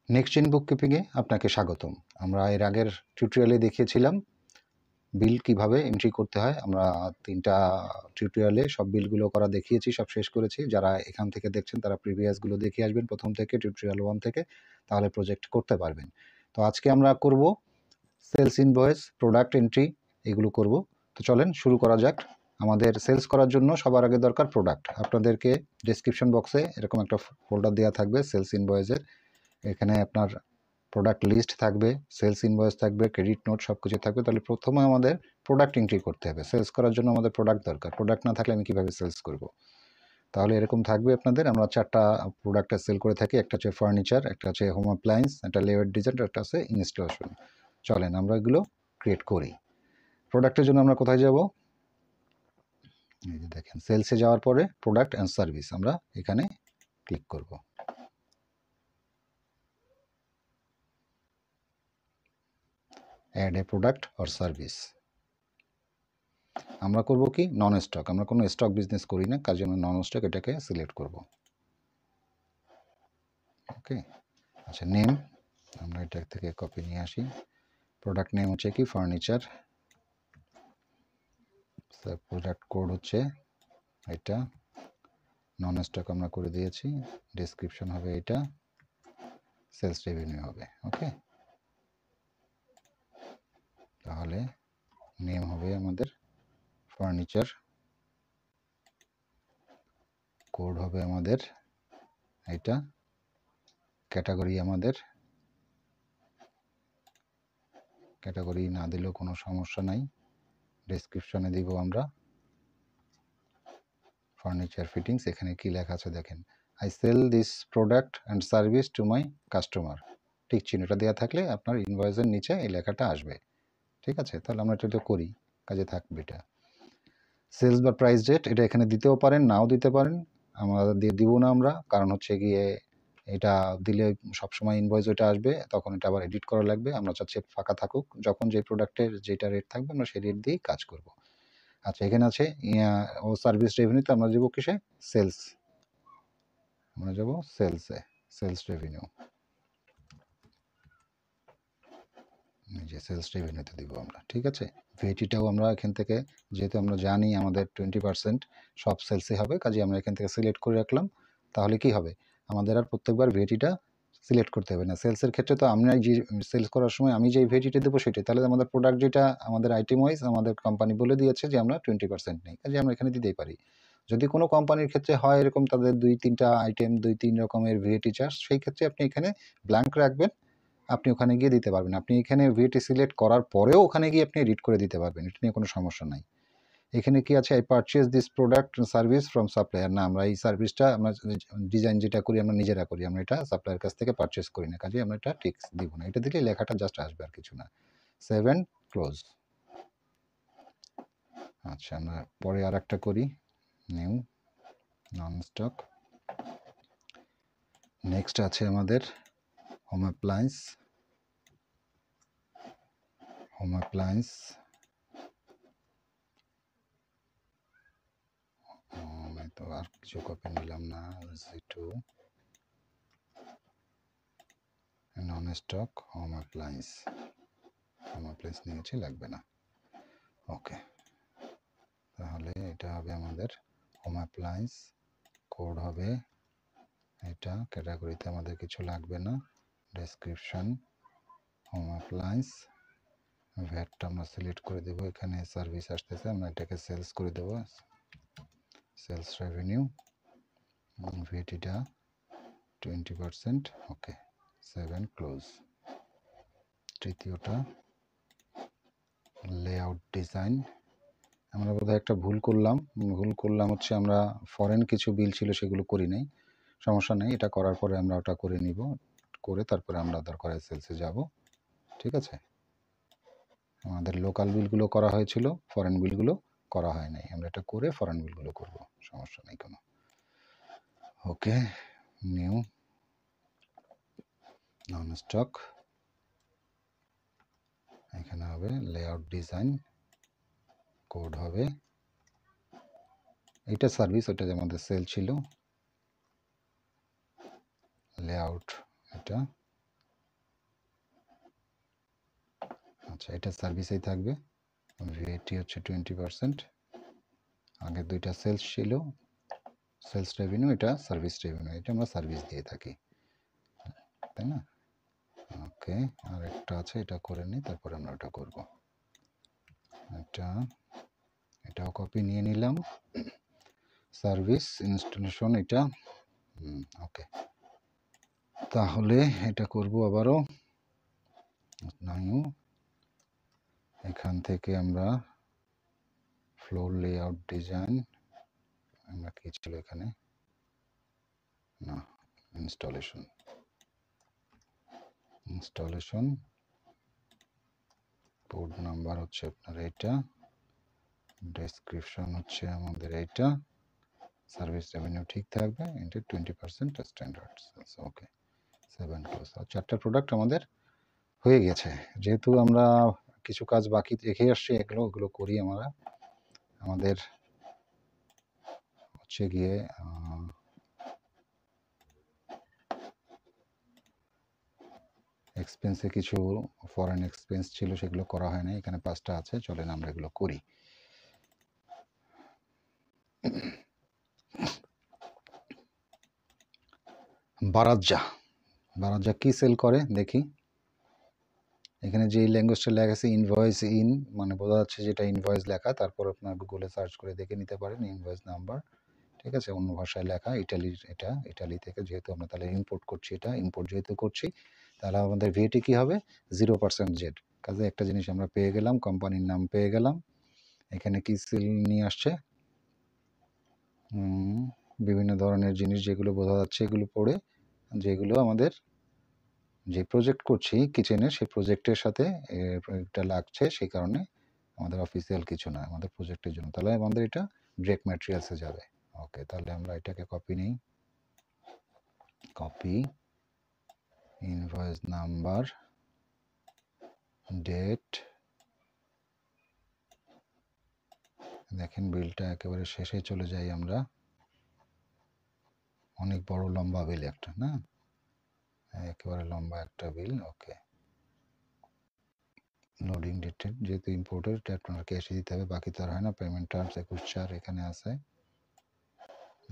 Next gen বুককিপিংয়ে আপনাকে স্বাগতম। আমরা এর আগের টিউটোরিয়ালে দেখিয়েছিলাম বিল কিভাবে এন্ট্রি করতে হয়। আমরা 3টা টিউটোরিয়ালে সব বিলগুলো করা দেখিয়েছি, সব শেষ করেছি। যারা এখান থেকে দেখছেন তারা প্রিভিয়াসগুলো দেখে আসবেন প্রথম থেকে, টিউটোরিয়াল 1 থেকে, তাহলে প্রজেক্ট করতে পারবেন। তো আজকে আমরা করব সেলস ইনভয়েস, প্রোডাক্ট এন্ট্রি, এগুলো করব। তো চলেন শুরু করা যাক। আমাদের সেলস করার জন্য সবার আগে দরকার প্রোডাক্ট। আপনাদেরকে ডেসক্রিপশন বক্সে এরকম একটা ফোল্ডার দেওয়া থাকবে সেলস ইনভয়েসের। এখানে আপনার প্রোডাক্ট লিস্ট থাকবে, সেলস ইনভয়েস থাকবে, ক্রেডিট নোট সব কিছু থাকবে। তাহলে প্রথমে আমাদের প্রোডাক্ট এন্ট্রি করতে হবে। সেলস করার জন্য আমাদের প্রোডাক্ট দরকার। প্রোডাক্ট না থাকলে আমি কীভাবে সেলস করব? তাহলে এরকম থাকবে আপনাদের। আমরা 4টা প্রোডাক্টে সেল করে থাকি। একটা হচ্ছে ফার্নিচার, একটা হচ্ছে হোম অ্যাপ্লায়েন্স, একটা লেআউট ডিজাইন, একটা আছে ইনস্টলেশন। চলেন আমরা এগুলো ক্রিয়েট করি। প্রোডাক্টের জন্য আমরা কোথায় যাব? এই যে দেখেন, সেলসে যাওয়ার পরে প্রোডাক্ট অ্যান্ড সার্ভিস, আমরা এখানে ক্লিক করব। Add a product or service. আমরা করব কি নন স্টক। আমরা কোনো স্টক বিজনেস করি না, কাজে আমরা নন স্টক এটাকে সিলেক্ট করব। ওকে, আচ্ছা নেম আমরা এটা থেকে কপি নিয়ে আসি। প্রোডাক্ট নেম হচ্ছে কি ফার্নিচার। প্রোডাক্ট কোড হচ্ছে এটা। নন স্টক আমরা করে দিয়েছি। ডেসক্রিপশন হবে এটা। সেলস রেভিনিউ হবে। ওকে, তাহলে নেম হবে আমাদের ফার্নিচার, কোড হবে আমাদের এটা, ক্যাটাগরি আমাদের, ক্যাটাগরি না দিলেও কোনো সমস্যা নাই। ডেসক্রিপশনে দিব আমরা ফার্নিচার ফিটিংস। এখানে কি লেখা আছে দেখেন, I sell this product and service to my customer. ঠিক চিহ্নটা দেওয়া থাকলে আপনার ইনভয়েসের নিচে এই লেখাটা আসবে। ঠিক আছে, তাহলে আমরা এটা করি, কাজে থাকবে এটা। সেলস বা প্রাইস ডেট এটা এখানে দিতেও পারেন, নাও দিতে পারেন। আমরা দিয়ে দিব না আমরা, কারণ হচ্ছে গিয়ে এটা দিলে সবসময় ইনভয়েস ওইটা আসবে, তখন এটা আবার এডিট করা লাগবে। আমরা চাচ্ছি ফাঁকা থাকুক, যখন যে প্রোডাক্টের যেটা রেট থাকবে আমরা সেই রেট দিয়েই কাজ করব। আচ্ছা, এখানে আছে ও সার্ভিস রেভিনিউতে আমরা যাব কিসে? সেলস। আমরা যাব সেলসে, সেলস রেভিনিউ। এই যে সেলস রেভিনিউতে দিব আমরা। ঠিক আছে, ভিএটিটাও আমরা এখান থেকে, যেহেতু আমরা জানি আমাদের 20% সব সেলসে হবে, কাজে আমরা এখান থেকে সিলেক্ট করে রাখলাম। তাহলে কি হবে, আমাদের আর প্রত্যেকবার ভিএটিটা সিলেক্ট করতে হবে না। সেলসের ক্ষেত্রে তো আমরা যে সেলস করার সময় আমি যেই ভিএটিটা দেবো সেটাই, তাহলে আমাদের প্রোডাক্ট যেটা আমাদের আইটেম ওয়াইজ আমাদের কোম্পানি বলে দিয়েছে যে আমরা 20% নেই, কাজে আমরা এখানে দিতেই পারি। যদি কোনো কোম্পানির ক্ষেত্রে হয় এরকম, তাদের 2-3টা আইটেম 2-3 রকমের ভিএটি চার্জ, সেই ক্ষেত্রে আপনি এখানে ব্ল্যাঙ্ক রাখবেন। আপনি ওখানে গিয়ে দিতে পারবেন। আপনি এখানে ভিএটি সিলেক্ট করার পরেও ওখানে গিয়ে আপনি এডিট করে দিতে পারবেন, এটা নিয়ে কোনো সমস্যা নাই। এখানে কি আছে, I purchase this product service from supplier. না, আমরা এই সার্ভিসটা আমরা ডিজাইন যেটা করি আমরা নিজেরা করি, আমরা এটা সাপ্লায়ার কাছ থেকে পারচেজ করি না, কাজে আমরা এটা টিক্স দিব না। এটা দিলে লেখাটা জাস্ট আসবে, আর কিছু না। Save and close. আচ্ছা, আমরা পরে আর একটা করি, নিউ নন স্টক। নেক্সট আছে আমাদের হোম অ্যাপ্লায়েন্স। হোম অ্যাপ্লায়েন্স তো আর কিছু কপি নিলাম না। Z2 non stock home appliance. Home appliance নিয়েছি, লাগবে না। ওকে, তাহলে এটা হবে আমাদের হোম অ্যাপ্লায়েন্স, কোড হবে এটা, ক্যাটাগরিতে আমাদের কিছু লাগবে না। ডেসক্রিপশন হোম অ্যাপ্লায়েন্স, ভ্যাটটা আমরা সিলেক্ট করে দেবো। এখানে সার্ভিস আসতেছে, আমরা এটাকে সেলস করে দেবো, সেলস রেভিনিউ। ভিএটিটা 20%। Okay, save and close. তৃতীয়টা লেআউট ডিজাইন। আমরা বোধহয় একটা ভুল করলাম হচ্ছে আমরা ফরেন কিছু বিল ছিল সেগুলো করি নাই। সমস্যা নেই, এটা করার পরে আমরা ওটা করে নিব, করে তারপরে আমরা দরকার হয় সেলসে যাব। ঠিক আছে, আমাদের লোকাল বিলগুলো করা হয়েছিল, ফরেন বিলগুলো করা হয় নাই। আমরা এটা করে ফরেন বিলগুলো করব, সমস্যা নেই কোনো। ওকে, নিউ নন স্টক। এখানে হবে লেআউট ডিজাইন, কোড হবে এটা সার্ভিস, ওটা যে আমাদের সেল ছিল। লেআউট এটা, আচ্ছা, এটা সার্ভিসেই থাকবে। VAT হচ্ছে 20%। আগে দুইটা সেলস ছিল, সেলস রেভিনিউ, এটা সার্ভিস রেভিনিউ, এটা আমরা সার্ভিস দিয়ে থাকি, তাই না? ওকে, আর একটা আছে, এটা করে নিই, তারপরে আমরা ওটা করব। এটাও কপি নিয়ে নিলাম। সার্ভিস ইনস্টলেশন এটা, ওকে। তাহলে এটা করব আবারও। এখান থেকে আমরা ফ্লোর লেআউট ডিজাইন, আমরা কি ছিল এখানে, না, ইনস্টলেশন পোর্ট নাম্বার হচ্ছে আপনার এইটা, ডেসক্রিপশন হচ্ছে আমাদের এইটা, সার্ভিস রেভিনিউ ঠিক থাকবে, এটা 20% স্ট্যান্ডার্ড সেলস। ওকে, 7 ক্লোজ। আর 4টা প্রোডাক্ট আমাদের হয়ে গেছে। যেহেতু আমরা কিছু কাজ বাকি রেখে আসছি, ওগুলো করি আমরা। আমাদের হচ্ছে গিয়ে এক্সপেন্সে কিছু ফরেন এক্সপেন্স ছিল, সেগুলো করা হয় না, এখানে 5টা আছে, চলেন আমরা এগুলো করি। বারাজ্জা কি সেল করে দেখি। এখানে যে ল্যাঙ্গুয়েজটা লেখা আছে ইনভয়েস ইন, মানে বোঝা যাচ্ছে যেটা ইনভয়েস লেখা। তারপর আপনার গুগলে সার্চ করে দেখে নিতে পারেন ইনভয়েস নাম্বার, ঠিক আছে, অন্য ভাষায় লেখা, ইটালির, এটা ইটালি থেকে যেহেতু আমরা তাহলে ইম্পোর্ট করছি, এটা ইম্পোর্ট যেহেতু করছি, তাহলে আমাদের VAT কি হবে 0% জেড। কাজে একটা জিনিস আমরা পেয়ে গেলাম, কোম্পানির নাম পেয়ে গেলাম। এখানে কি সেল নিয়ে আসছে, বিভিন্ন ধরনের জিনিস যেগুলো বোঝা যাচ্ছে, এগুলো পড়ে, যেগুলো আমাদের যে প্রজেক্ট করছি কিচেনে, সেই প্রজেক্টের সাথে এটা লাগছে, সেই কারণে আমাদের অফিসিয়াল কিছু না, আমাদের প্রজেক্টের জন্য। তাহলে আমাদের এটা ডিরেক্ট ম্যাটেরিয়ালসে যাবে। ওকে, তাহলে আমরা এটাকে কপি নিই, কপি, ইনভয়েস নাম্বার, ডেট, দেখেন বিলটা একেবারে শেষে চলে যাই আমরা, অনেক বড় লম্বা বিল একটা, না একেবারে লম্বা একটা বিল। ওকে, লোডিং ডেটেড, যেহেতু ইম্পোর্টেড, এটা আপনার ক্যাশে দিতে হবে, বাকি তো আর হয় না। পেমেন্ট টার্মস 21/4 এখানে আছে,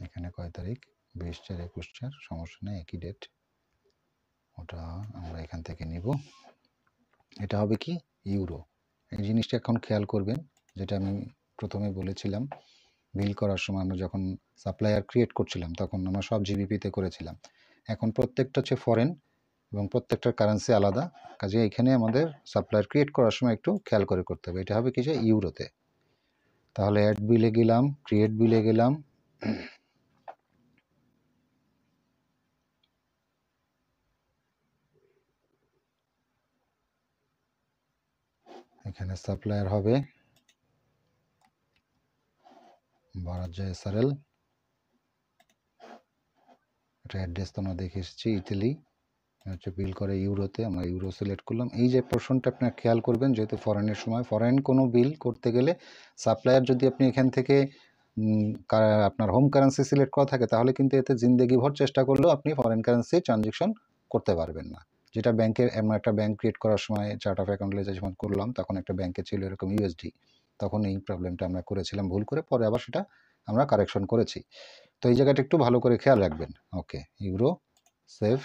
এখানে কয় তারিখ, 20/4/21/4, সমস্যা নেই, একই ডেট, ওটা আমরা এখান থেকে নিব। এটা হবে কি ইউরো। এই জিনিসটা এখন খেয়াল করবেন, যেটা আমি প্রথমে বলেছিলাম, বিল করার সময় আমরা যখন সাপ্লায়ার ক্রিয়েট করছিলাম তখন আমরা সব জিবিপিতে করেছিলাম। এখন প্রত্যেকটা হচ্ছে ফরেন এবং প্রত্যেকটার কারেন্সি আলাদা, কাজে এখানে আমাদের সাপ্লায়ার ক্রিয়েট করার সময় একটু খেয়াল করে করতে হবে। এটা হবে কি যে ইউরোতে। তাহলে অ্যাড বিলে গেলাম, ক্রিয়েট বিলে গেলাম, এখানে সাপ্লায়ার হবে বারাজ্জা SRL, এটা অ্যাড্রেস তো আমরা দেখে এসেছি, ইতালি, হচ্ছে বিল করে ইউরোতে, আমরা ইউরো সিলেক্ট করলাম। এই যে পোর্শনটা আপনার খেয়াল করবেন, যেহেতু ফরেনের সময় ফরেন কোনো বিল করতে গেলে সাপ্লায়ার যদি আপনি এখান থেকে আপনার হোম কারেন্সি সিলেক্ট করা থাকে, তাহলে কিন্তু এতে জিন্দেগি ভর চেষ্টা করলেও আপনি ফরেন কারেন্সি ট্রানজেকশন করতে পারবেন না। যেটা ব্যাংকের, আমরা একটা ব্যাংক ক্রিয়েট করার সময় চার্ট অফ অ্যাকাউন্টে যখন করলাম, তখন একটা ব্যাংকে ছিল এরকম USD, তখন এই প্রবলেমটা আমরা করেছিলাম ভুল করে, পরে আবার সেটা আমরা কারেকশন করেছি। তো এই জায়গাটা একটু ভালো করে খেয়াল রাখবেন। ওকে, ইউরো, সেভ,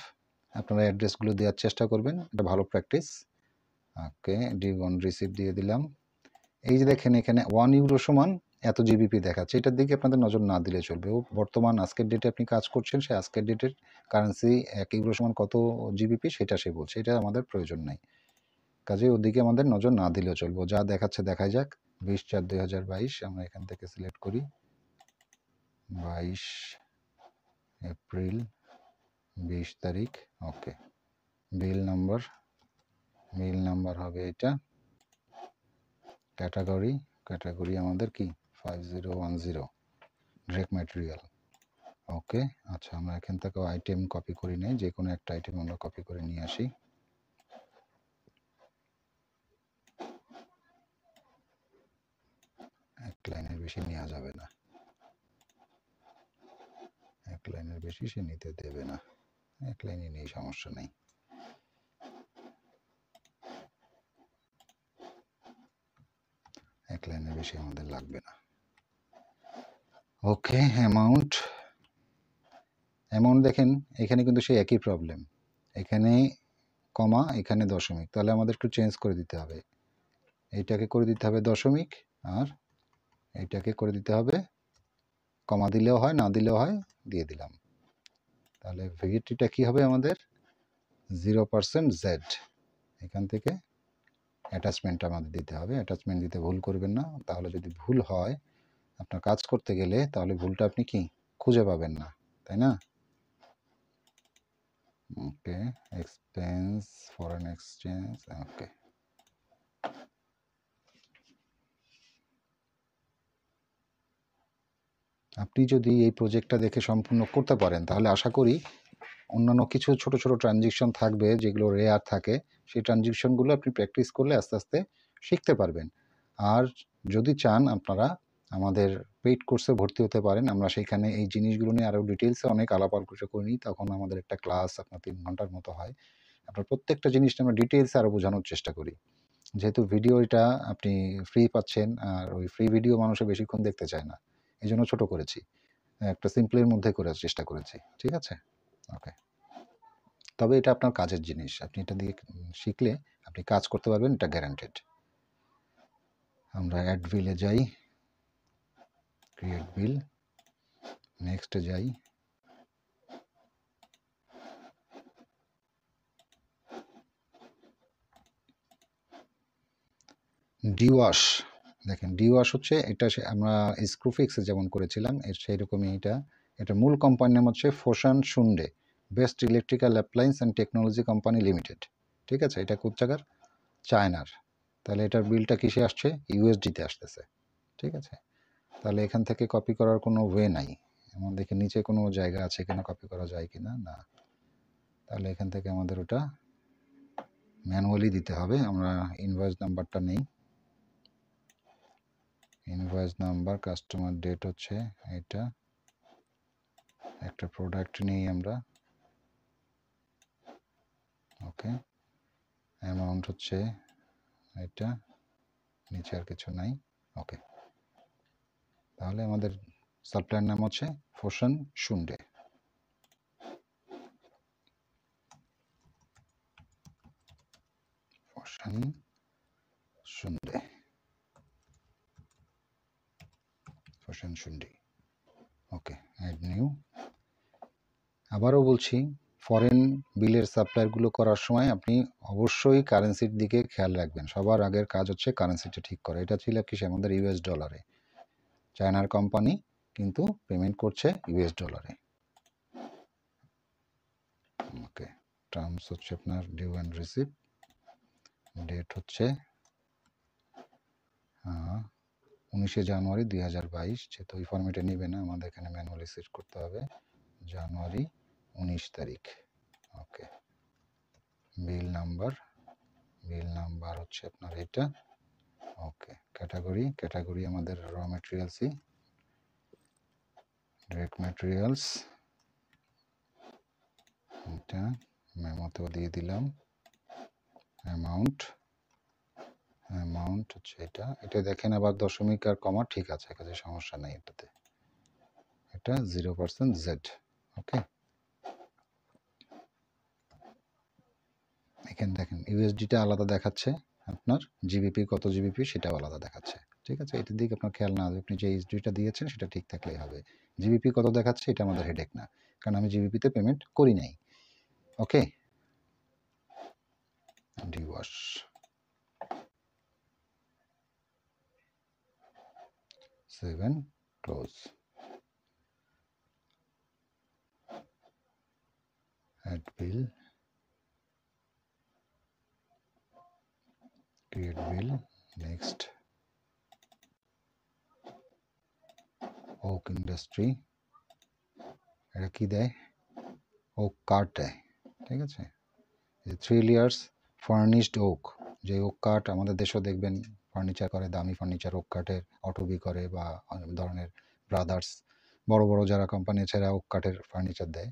আপনারা অ্যাড্রেসগুলো দেওয়ার চেষ্টা করবেন, এটা ভালো প্র্যাকটিস। ওকে, D1 রিসিভ দিয়ে দিলাম। এই যে দেখেন এখানে 1 ইউরো সমান এত জিবিপি দেখাচ্ছে, এটার দিকে আপনাদের নজর না দিলে চলবে। ও বর্তমান আজকের ডেটে আপনি কাজ করছেন, সে আজকের ডেটের কারেন্সি 1 ইউরো সমান কত জিবিপি সেটা সে বলছে, এটা আমাদের প্রয়োজন নাই। কাজে ওদিকে আমাদের নজর না দিলেও চলবে, যা দেখাচ্ছে দেখাই যাক। 20/4/2022 আমরা এখান থেকে সিলেক্ট করি, 22 এপ্রিল 20 তারিখ। ওকে, বিল নাম্বার হবে এটা, ক্যাটাগরি আমাদের কি 5010, ডিরেক্ট ম্যাটেরিয়াল। ওকে, আচ্ছা, আমরা এখান থেকে আইটেম কপি করি নেই, যে কোনো একটা আইটেম আমরা কপি করে নিয়ে আসি। এক লাইনের বেশি নেওয়া যাবে না, এক লাইনের বেশি সে নিতে দেবে না, এক লাইনে নেই, সমস্যা নেই। বেশি আমাদের লাগবে না। ওকে, অ্যামাউন্ট দেখেন এখানে কিন্তু সেই একই প্রবলেম, এখানে কমা, এখানে দশমিক, তাহলে আমাদের একটু চেঞ্জ করে দিতে হবে, এইটাকে করে দিতে হবে দশমিক, আর এইটাকে করে দিতে হবে কমা, দিলেও হয় না দিলেও হয়, দিয়ে দিলাম। তাহলে ভ্যাটটা কি হবে আমাদের 0% Z। এখান থেকে অ্যাটাচমেন্টটা আমাদের দিতে হবে, অ্যাটাচমেন্ট দিতে ভুল করবেন না, তাহলে যদি ভুল হয় আপনার কাজ করতে গেলে তাহলে ভুলটা আপনি কি খুঁজে পাবেন না, তাই না? ওকে, এক্সপেন্স ফরেন এক্সচেঞ্জ, ওকে। আপনি যদি এই প্রজেক্টটা দেখে সম্পূর্ণ করতে পারেন তাহলে আশা করি অন্যান্য কিছু ছোট ছোট ট্রানজিশন থাকবে যেগুলো রেয়ার থাকে, সেই ট্রানজিশনগুলো আপনি প্র্যাকটিস করলে আস্তে আস্তে শিখতে পারবেন। আর যদি চান আপনারা আমাদের পেইড কোর্সে ভর্তি হতে পারেন, আমরা সেখানে এই জিনিসগুলো নিয়ে আরও ডিটেলসে অনেক আলাপ আলোচনা করে নিই, তখন আমাদের একটা ক্লাস আপনার 3 ঘন্টার মতো হয়, আপনার প্রত্যেকটা জিনিসটা আমরা ডিটেলসে আরও বোঝানোর চেষ্টা করি। যেহেতু ভিডিওটা আপনি ফ্রি পাচ্ছেন, আর ওই ফ্রি ভিডিও মানুষে বেশিক্ষণ দেখতে চায় না, এই জন্য ছোটো করেছি, একটা সিম্পলের মধ্যে করার চেষ্টা করেছি, ঠিক আছে? ওকে, তবে এটা আপনার কাজের জিনিস, আপনি এটা দিয়ে শিখলে আপনি কাজ করতে পারবেন, এটা গ্যারান্টেড। আমরা অ্যাড বিলে যাই, ক্রিয়েট বিল, নেক্সটে যাই, ডিওয়াশ। দেখেন ডিওয়াশ হচ্ছে এটা আমরা স্ক্রুফিক্সে যেমন করেছিলাম এর সেই রকমই এটা মূল কোম্পানির নাম হচ্ছে Foshan Shunde Best Electrical Appliance and Technology Company Limited, ঠিক আছে? এটা কোন জায়গার? চায়নার। তাহলে এটার বিলটা কিসে আসছে? ইউএসডিতে আসতেছে, ঠিক আছে? তাহলে এখান থেকে কপি করার কোনো ওয়ে নাই, এমন দেখে নিচে কোনো জায়গা আছে এখানে কপি করা যায় কিনা, না। তাহলে এখান থেকে আমাদের ওটা ম্যানুয়ালি দিতে হবে। আমরা ইনভয়েস নাম্বারটা নেই, ইনভয়েস নাম্বার, কাস্টমার ডেট হচ্ছে এটা, একটা প্রোডাক্ট নিই আমরা, ওকে। অ্যামাউন্ট হচ্ছে এটা, নিচে আর কিছু নাই, ওকে। তাহলে আমাদের সাপ্লায়ার নাম হচ্ছে Foshan Shunde. Foshan Shunde, Foshan Shunde, okay. Add new. আবারও বলছি, ফরেন বিলের সাপ্লায়ারগুলো করার সময় আপনি অবশ্যই কারেন্সির দিকে খেয়াল রাখবেন, সবার আগের কাজ হচ্ছে কারেন্সিটা ঠিক করা। এটা ছিল কি আমাদের ইউএস ডলারে, চায়নার কোম্পানি কিন্তু পেমেন্ট করছে ইউএস ডলারে, ওকে। টার্মস হচ্ছে আপনার ডিউ অ্যান্ড রিসিভ, ডেট হচ্ছে 19 জানুয়ারি 2022, যেহেতু ওই ফর্মেটে নেবে না, আমাদের এখানে ম্যানুয়ালি সেট করতে হবে জানুয়ারি 19 তারিখ, ওকে। বিল নাম্বার হচ্ছে আপনার এটা, ওকে। ক্যাটাগরি আমাদের র ম্যাটেরিয়ালসই, ডিরেক্ট ম্যাটেরিয়ালস, এটা মেমোতেও দিয়ে দিলাম। অ্যামাউন্ট হচ্ছে এটা দেখেন আবার দশমিক আর কমা ঠিক আছে, কাজে সমস্যা নেই এটাতে, এটা 0% Z, ওকে। এখানে দেখেন ইউএসডিটা আলাদা দেখাচ্ছে, আপনার জিবিপি কত জিবিপি সেটাও আলাদা দেখাচ্ছে, ঠিক আছে? এটার দিকে আপনার খেয়াল না, আপনি যে ইউএসডিটা দিয়েছেন সেটা ঠিক থাকলেই হবে। জিবিপি কত দেখাচ্ছে এটা আমাদের হেডেক না, কারণ আমি জিবিপিতে পেমেন্ট করি নাই, ওকে। ডিওয়াশ, save and close, add bill, create bill, next. Oak industry, এটা কি দেয়? ওক কাঠ দেয়, ঠিক আছে? 3 লেয়ার্স ফার্নিশড ওক, যে ওক কাঠ আমাদের দেশেও দেখবেন ফার্নিচার করে, দামি ফার্নিচার ওক কাঠের, অটোবি করে বা অনেক ধরনের ব্রাদার্স, বড় বড় যারা কোম্পানি ছাড়া ওক কাঠের ফার্নিচার দেয়,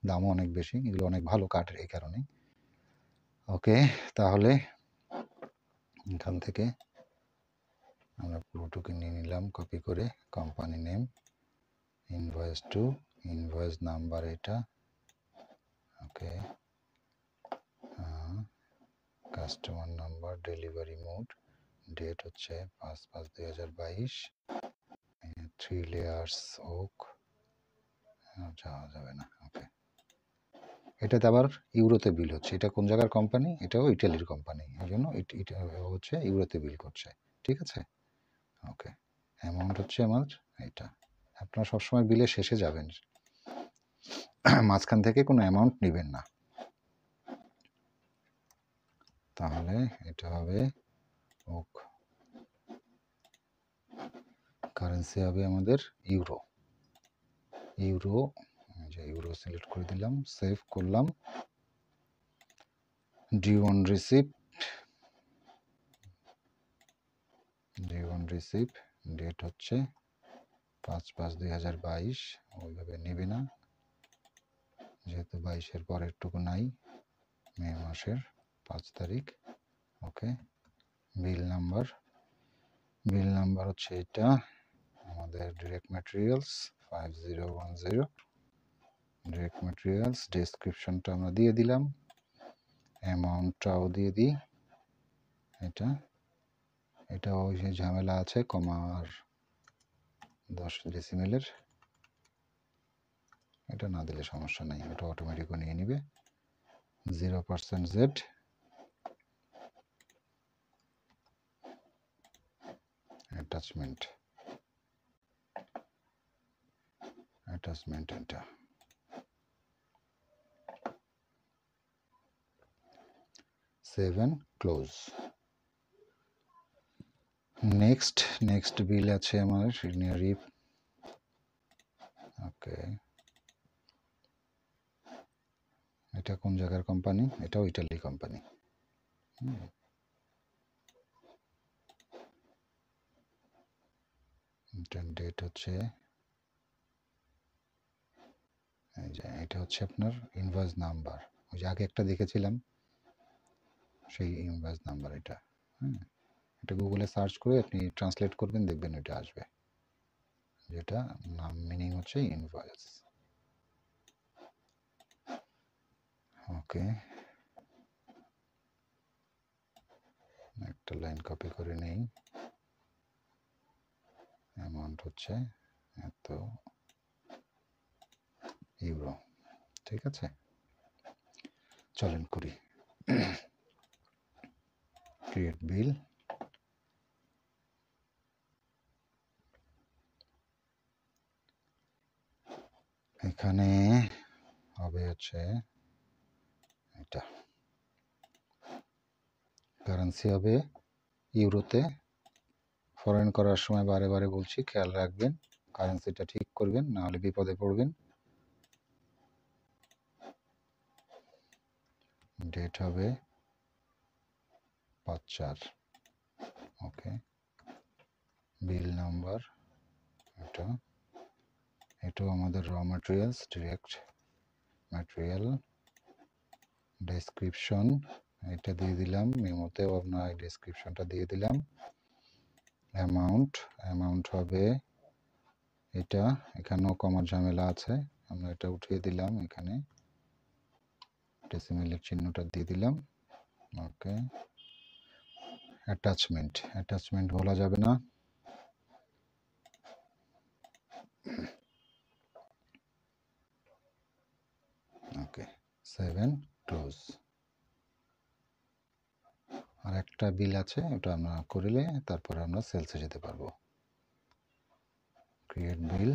দামও অনেক বেশি, এগুলো অনেক ভালো কাঠের এই কারণে, ওকে। তাহলে এখান থেকে আমরা পুরোটুকু নিয়ে নিলাম কপি করে। Company name, invoice to, invoice number এটা, okay, customer number, delivery mode, date হচ্ছে 5/5/2022, 3 লেয়ার্স ওক, যাওয়া যাবে না, ওকে। এটাতে আবার ইউরোতে বিল হচ্ছে। এটা কোন জায়গার কোম্পানি? এটাও ইটালির কোম্পানি, এই জন্য এটা হচ্ছে ইউরোতে বিল করছে, ঠিক আছে, ওকে। অ্যামাউন্ট হচ্ছে আমার এটা। আপনারা সবসময় বিলের শেষে যাবেন, মাঝখান থেকে কোনো অ্যামাউন্ট নেবেন না, তাহলে এটা হবে ওক। কারেন্সি হবে আমাদের ইউরো। ইউরো, যে ইউরো সিলেক্ট করে দিলাম, সেভ করলাম। Due on receipt, due on receipt, date হচ্ছে 5/5/2022, ওইভাবে নেবে না যেহেতু 22-এর পরের টুকু নাই, মে মাসের 5 তারিখ, ওকে। বিল নাম্বার, বিল নাম্বার হচ্ছে এটা আমাদের ডিরেক্ট ম্যাটেরিয়ালস 5010, ডিরেক্ট ম্যাটেরিয়ালস। ডেসক্রিপশনটা আমরা দিয়ে দিলাম, অ্যামাউন্টটাও দিয়ে দিই। এটা ওই যে ঝামেলা আছে কমার 10 ডেসিমেলের, এটা না দিলে সমস্যা নাই, ওটা অটোমেটিক নিয়ে নিবে। 0% জেড, অ্যাটাচমেন্ট, অ্যাটাচমেন্ট এটা 7 ক্লোজ। নেক্সট বিল আছে আমার সিনিয়রি, ওকে। এটা কোন জায়গার কোম্পানি? এটাও ইটালি কোম্পানি। ডেট হচ্ছে, এটা হচ্ছে আপনার ইনভয়েস নাম্বার, ওই যে আগে একটা দেখেছিলাম সেই ইনভয়েস নাম্বার এটা। এটা গুগলে সার্চ করে আপনি ট্রান্সলেট করবেন, দেখবেন এটা আসবে, যেটা নাম মিনিং হচ্ছে ইনভয়েস, ওকে। একটা লাইন কপি করে নেই, অ্যামাউন্ট হচ্ছে এত ইউরো, ঠিক আছে। চলেন করি ক্রিয়েট বিল। এখানে হবে হচ্ছে এটা, কারেন্সি হবে ইউরোতে। ফরেন করার সময় বারে বারে বলছি খেয়াল রাখবেন, কারেন্সিটা ঠিক করবেন, না হলে বিপদে পড়বেন। ডেট হবে 5/4, ওকে। বিল নাম্বার এটাও আমাদের র ম্যাটেরিয়ালস, ডিরেক্ট ম্যাটেরিয়াল। ডেসক্রিপশন এটা দিয়ে দিলাম, মেমোতেও আপনার এই ডেসক্রিপশনটা দিয়ে দিলাম। অ্যামাউন্ট হবে এটা, এখানেও কমার ঝামেলা আছে, আমরা এটা উঠিয়ে দিলাম, এখানে ডেসিমেলের চিহ্নটা দিয়ে দিলাম, ওকে। অ্যাটাচমেন্ট বলা যাবে না, ওকে। 7 ক্লোজ। আর একটা বিল আছে, ওটা আমরা করলে তারপরে আমরা সেলসে যেতে পারবো। ক্রিয়েট বিল,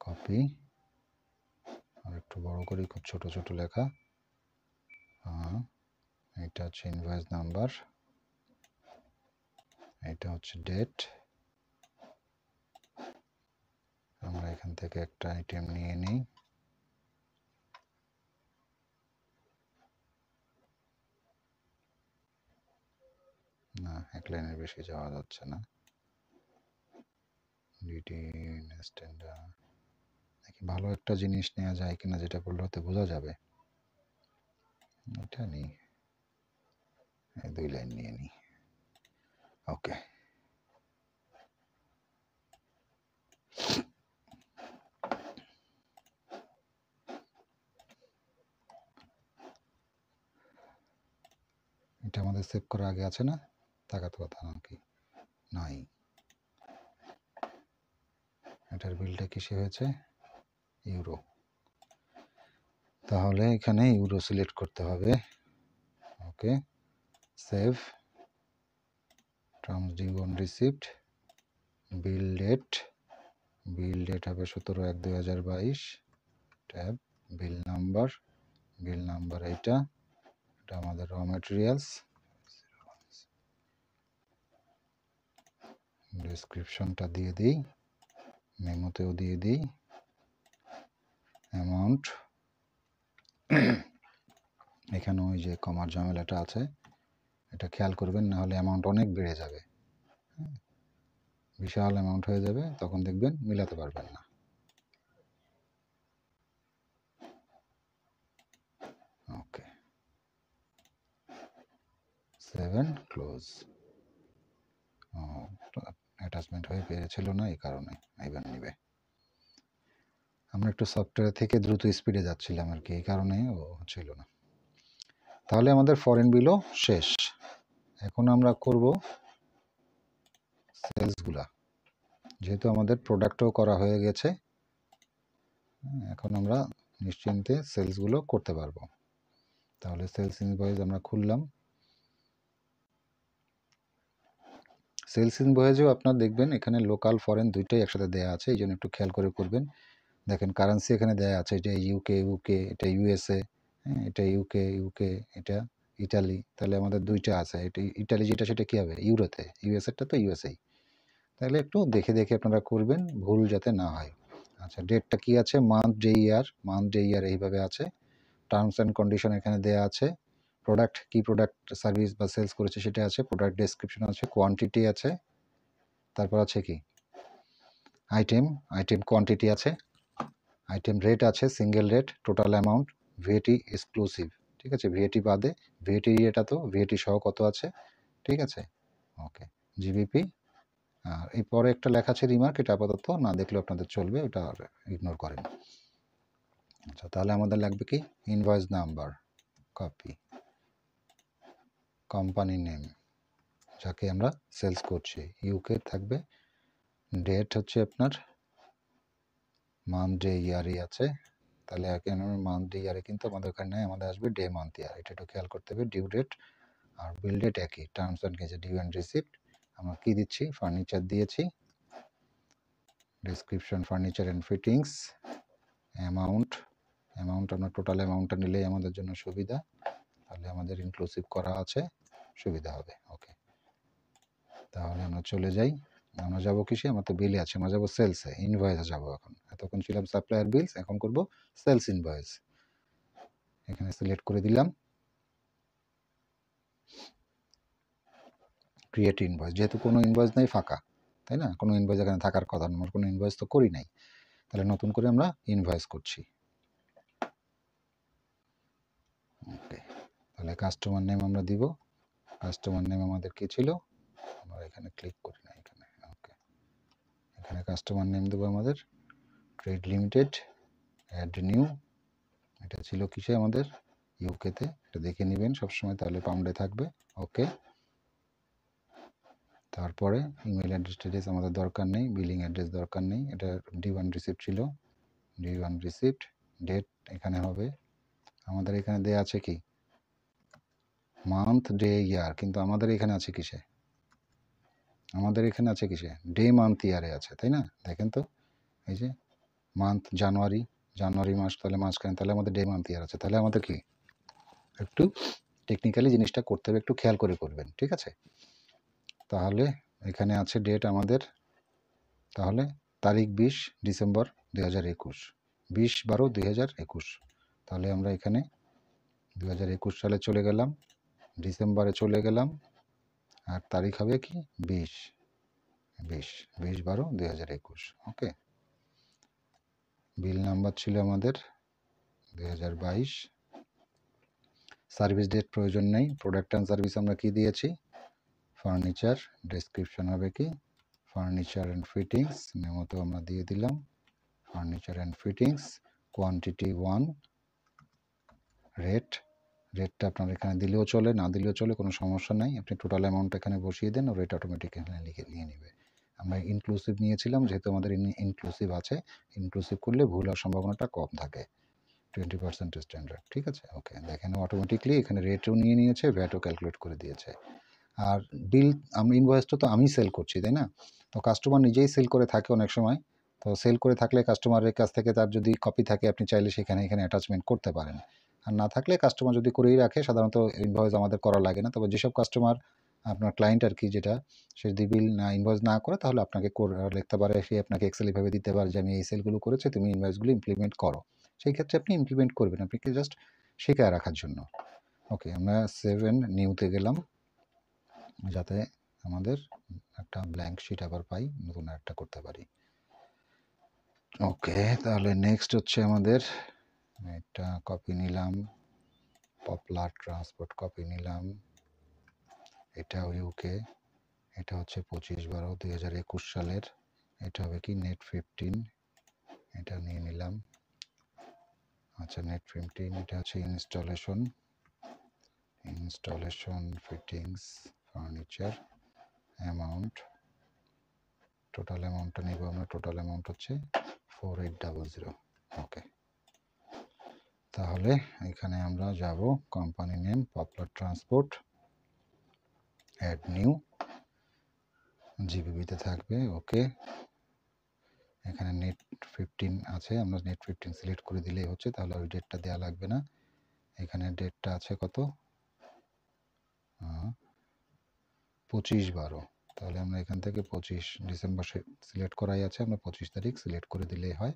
কপি, আর একটু বড় করি, খুব ছোট ছোট লেখা। এটা হচ্ছে ইনভয়েস নাম্বার, এটা হচ্ছে ডেট। আমরা এখান থেকে একটা আইটেম নিয়ে নিই, না এক লাইনের বেশি যাওয়া যাচ্ছে না। দেখি ভালো একটা জিনিস নেওয়া যায় কিনা, যেটা করলে হতে বোঝা যাবে। এটা নিই, 2 লাইন নিয়ে নিই। ওকে, এটা আমাদের সেভ করা আগে আছে না? তাকাত কথা নাকি নাই? এটার বিলটা কিসে হয়েছে? ইউরো। তাহলে এখানে ইউরো সিলেক্ট করতে হবে। Okay, save, terms due on receipt, bill date হবে 17/1/2022, ট্যাব বিল নাম্বার এটা আমাদের র ম্যাটেরিয়ালস, ডেসক্রিপশনটা দিয়ে দিই, মেমোতেও দিয়ে দিই, অ্যামাউন্ট এখানে ওই যে কমার ঝামেলাটা আছে, এটা খেয়াল করবেন, না হলে অ্যামাউন্ট অনেক বেড়ে যাবে, বিশাল অ্যামাউন্ট হয়ে যাবে, তখন দেখবেন মিলাতে পারবেন না। ওকে, 7 ক্লোজ। অ্যাটাচমেন্ট হয়ে পেরেছিল না, এই কারণে এবার নিবে। আমরা একটু সফটওয়্যার থেকে দ্রুত স্পিডে যাচ্ছিলাম আর কি, এই কারণে ও ছিল না। তাহলে আমাদের ফরেন বিলও শেষ। এখন আমরা করব সেলসগুলা, যেহেতু আমাদের প্রোডাক্টও করা হয়ে গেছে, এখন আমরা নিশ্চিন্তে সেলসগুলো করতে পারবো। তাহলে সেলস ইনভয়েস আমরা খুললাম। সেলস ইনভয়েসেও আপনার দেখবেন এখানে লোকাল ফরেন দুইটাই একসাথে দেওয়া আছে, এই জন্য একটু খেয়াল করে করবেন। দেখেন কারেন্সি এখানে দেওয়া আছে, এটা ইউকে, এটা ইউএসএ, এটা ইউকে, এটা ইটালি। তাহলে আমাদের দুইটা আছে, এটা ইটালি যেটা সেটা কী হবে? ইউরোতে, ইউএসএটা তো ইউএসএই। তাহলে একটু দেখে দেখে আপনারা করবেন, ভুল যাতে না হয়। আচ্ছা, ডেটটা কি আছে? মান্থ ডে ইয়ার এইভাবে আছে। টার্মস অ্যান্ড কন্ডিশন এখানে দেওয়া আছে। প্রোডাক্ট, কি প্রোডাক্ট সার্ভিস বা সেলস করেছে সেটা আছে, প্রোডাক্ট ডেসক্রিপশন আছে, কোয়ান্টিটি আছে, তারপর আছে কি আইটেম কোয়ান্টিটি আছে, আইটেম রেট আছে, single rate, total amount, VAT exclusive, ঠিক আছে, ভিএটি বাদে, ভিএটি এটা তো ভিএটি সহ কত আছে, ঠিক আছে। ওকে, জিবিপি। আর এই পরে একটা লেখা আছে রিমার্ক, এটা আপাতত না দেখলেও আপনাদের চলবে, ওটা ইগনোর করেন। আচ্ছা, তাহলে আমাদের লাগবে কি? Invoice number, copy, company name যাকে আমরা সেলস করছি, ইউকে থাকবে, ডেট হচ্ছে আপনার মান্থ ডে ইয়ারই আছে, তাহলে এখানে মান্থ ডে ইয়ারে কিন্তু আমাদের ওখানে আমাদের আসবে ডে মান্থ ইয়ার, এটা একটু খেয়াল করতে হবে। ডিউ ডেট আর বিল ডেট একই, terms and condition due and receipt আমরা কি দিচ্ছি? ফার্নিচার দিয়েছি, description furniture and fittings, amount আমরা টোটাল অ্যামাউন্টটা নিলেই আমাদের জন্য সুবিধা, তাহলে আমাদের ইনক্লুসিভ করা আছে, সুবিধা হবে। ওকে, তাহলে আমরা চলে যাই, আমরা যাবো কিসে? আমার তো বিলে আছে, আমরা যাবো সেলসে, ইনভয়েসে যাবো। এখন এতক্ষণ ছিলাম সাপ্লায়ার বিলস, এখন করব সেলস ইনভয়েস। এখানে সিলেক্ট করে দিলাম ক্রিয়েট ইনভয়েস, যেহেতু কোনো ইনভয়েস নাই, ফাঁকা, তাই না? কোনো ইনভয়েস এখানে থাকার কথা না, আমরা কোনো ইনভয়েস তো করি নাই, তাহলে নতুন করে আমরা ইনভয়েস করছি। ওকে, তাহলে কাস্টমার নেম আমরা দিব, কাস্টমার নেম আমাদের কি ছিল? আমরা এখানে ক্লিক করি না, এখানে। ওকে, এখানে কাস্টমার নেম দেবো আমাদের ট্রেড লিমিটেড, অ্যাড নিউ, এটা ছিল কিসে আমাদের? ইউকেতে, এটা দেখে নেবেন সবসময়, তাহলে পাউন্ডে থাকবে। ওকে, তারপরে ইমেল অ্যাড্রেস আমাদের দরকার নেই, বিলিং অ্যাড্রেস দরকার নেই, এটা D1 রিসিপ্ট ছিল, D1 রিসিপ্ট, ডেট এখানে হবে, আমাদের এখানে দেয়া আছে কি? মান্থ ডে ইয়ার, কিন্তু আমাদের এখানে আছে কিসে? আমাদের এখানে আছে কিসে? ডে মান্থ ইয়ারে আছে, তাই না? দেখেন তো, এই যে মান্থ জানুয়ারি মাস, তাহলে মাঝখানে, তাহলে আমাদের ডে মান্থ ইয়ার আছে, তাহলে আমাদের কি একটু টেকনিক্যালি জিনিসটা করতে হবে, একটু খেয়াল করে করবেন, ঠিক আছে। তাহলে এখানে আছে ডেট আমাদের, তাহলে তারিখ 20 ডিসেম্বর 2021, 20/12/2021, তাহলে আমরা এখানে 2021 সালে চলে গেলাম, ডিসেম্বরে চলে গেলাম, আর তারিখ হবে কি? 20/12/2021। ওকে, বিল নাম্বার ছিল আমাদের 2022। সার্ভিস ডেট প্রয়োজন নেই, প্রোডাক্ট অ্যান্ড সার্ভিস আমরা কি দিয়েছি, ফার্নিচার। ডেসক্রিপশন হবে কি, ফার্নিচার অ্যান্ড ফিটিংস, মেমোতেও আমরা দিয়ে দিলাম ফার্নিচার অ্যান্ড ফিটিংস। কোয়ান্টিটি 1, রেটটা আপনার এখানে দিলেও চলে, না দিলেও চলে, কোনো সমস্যা নাই। আপনি টোটাল অ্যামাউন্ট এখানে বসিয়ে দেন, রেট অটোমেটিক এখানে লিখে নিয়ে নেবে। আমরা ইনক্লুসিভ নিয়েছিলাম, যেহেতু আমাদের ইনক্লুসিভ আছে, ইনক্লুসিভ করলে ভুল হওয়ার সম্ভাবনাটা কম থাকে। 20% স্ট্যান্ডার্ড, ঠিক আছে। ওকে, দেখেন অটোমেটিকলি এখানে রেটও নিয়ে নিয়েছে, ভ্যাটও ক্যালকুলেট করে দিয়েছে। আর বিল, আমি ইনভয়েসটা তো আমি সেল করছি, তাই না? তো কাস্টমার নিজেই সেল করে থাকে অনেক সময়। তো সেল করে থাকলে কাস্টমারের কাছ থেকে তার যদি কপি থাকে, আপনি চাইলে সেখানে এখানে অ্যাটাচমেন্ট করতে পারেন। আর না থাকলে কাস্টমার যদি করেই রাখে, সাধারণত ইনভয়েস আমাদের করা লাগে না। তবে যেসব কাস্টমার আপনার ক্লায়েন্ট আর কি, যেটা সে যদি বিল না ইনভয়েস না করে, তাহলে আপনাকে লিখতে পারে, সে আপনাকে এক্সেল এভাবে দিতে পারে যে আমি এই সেলগুলো করেছি, তুমি ইনভয়েসগুলো ইমপ্লিমেন্ট করো। সেই ক্ষেত্রে আপনি ইমপ্লিমেন্ট করবেন, আপনি কি জাস্ট শেখায় রাখার জন্য। ওকে, আমরা 7 নিউতে গেলাম, যাতে আমাদের একটা ব্ল্যাঙ্ক শিট আবার পাই, নতুন একটা করতে পারি। ওকে, তাহলে নেক্সট হচ্ছে আমাদের এটা কপি নিলাম, পপুলার ট্রান্সপোর্ট কপি নিলাম, এটা ইউকে, এটা হচ্ছে 25/12/2021 সালের, এটা হবে কি নেট 15, এটা নিয়ে নিলাম। আচ্ছা, নেট 15, এটা হচ্ছে installation fittings furniture amount, total অ্যামাউন্টটা নিব আমরা, টোটাল অ্যামাউন্ট হচ্ছে 4800। ওকে, তাহলে এখানে আমরা যাব company name Popular Transport, add new, জিবিবিতে থাকবে। ওকে, এখানে নেট 15 আছে, আমরা নেট 15 সিলেক্ট করে দিলেই হচ্ছে, তাহলে ওই ডেটটা দেওয়া লাগবে না। এখানে ডেটটা আছে কত, 25/12, তাহলে আমরা এখান থেকে 25 ডিসেম্বর সিলেক্ট করাই আছে, আমরা 25 তারিখ সিলেক্ট করে দিলেই হয়,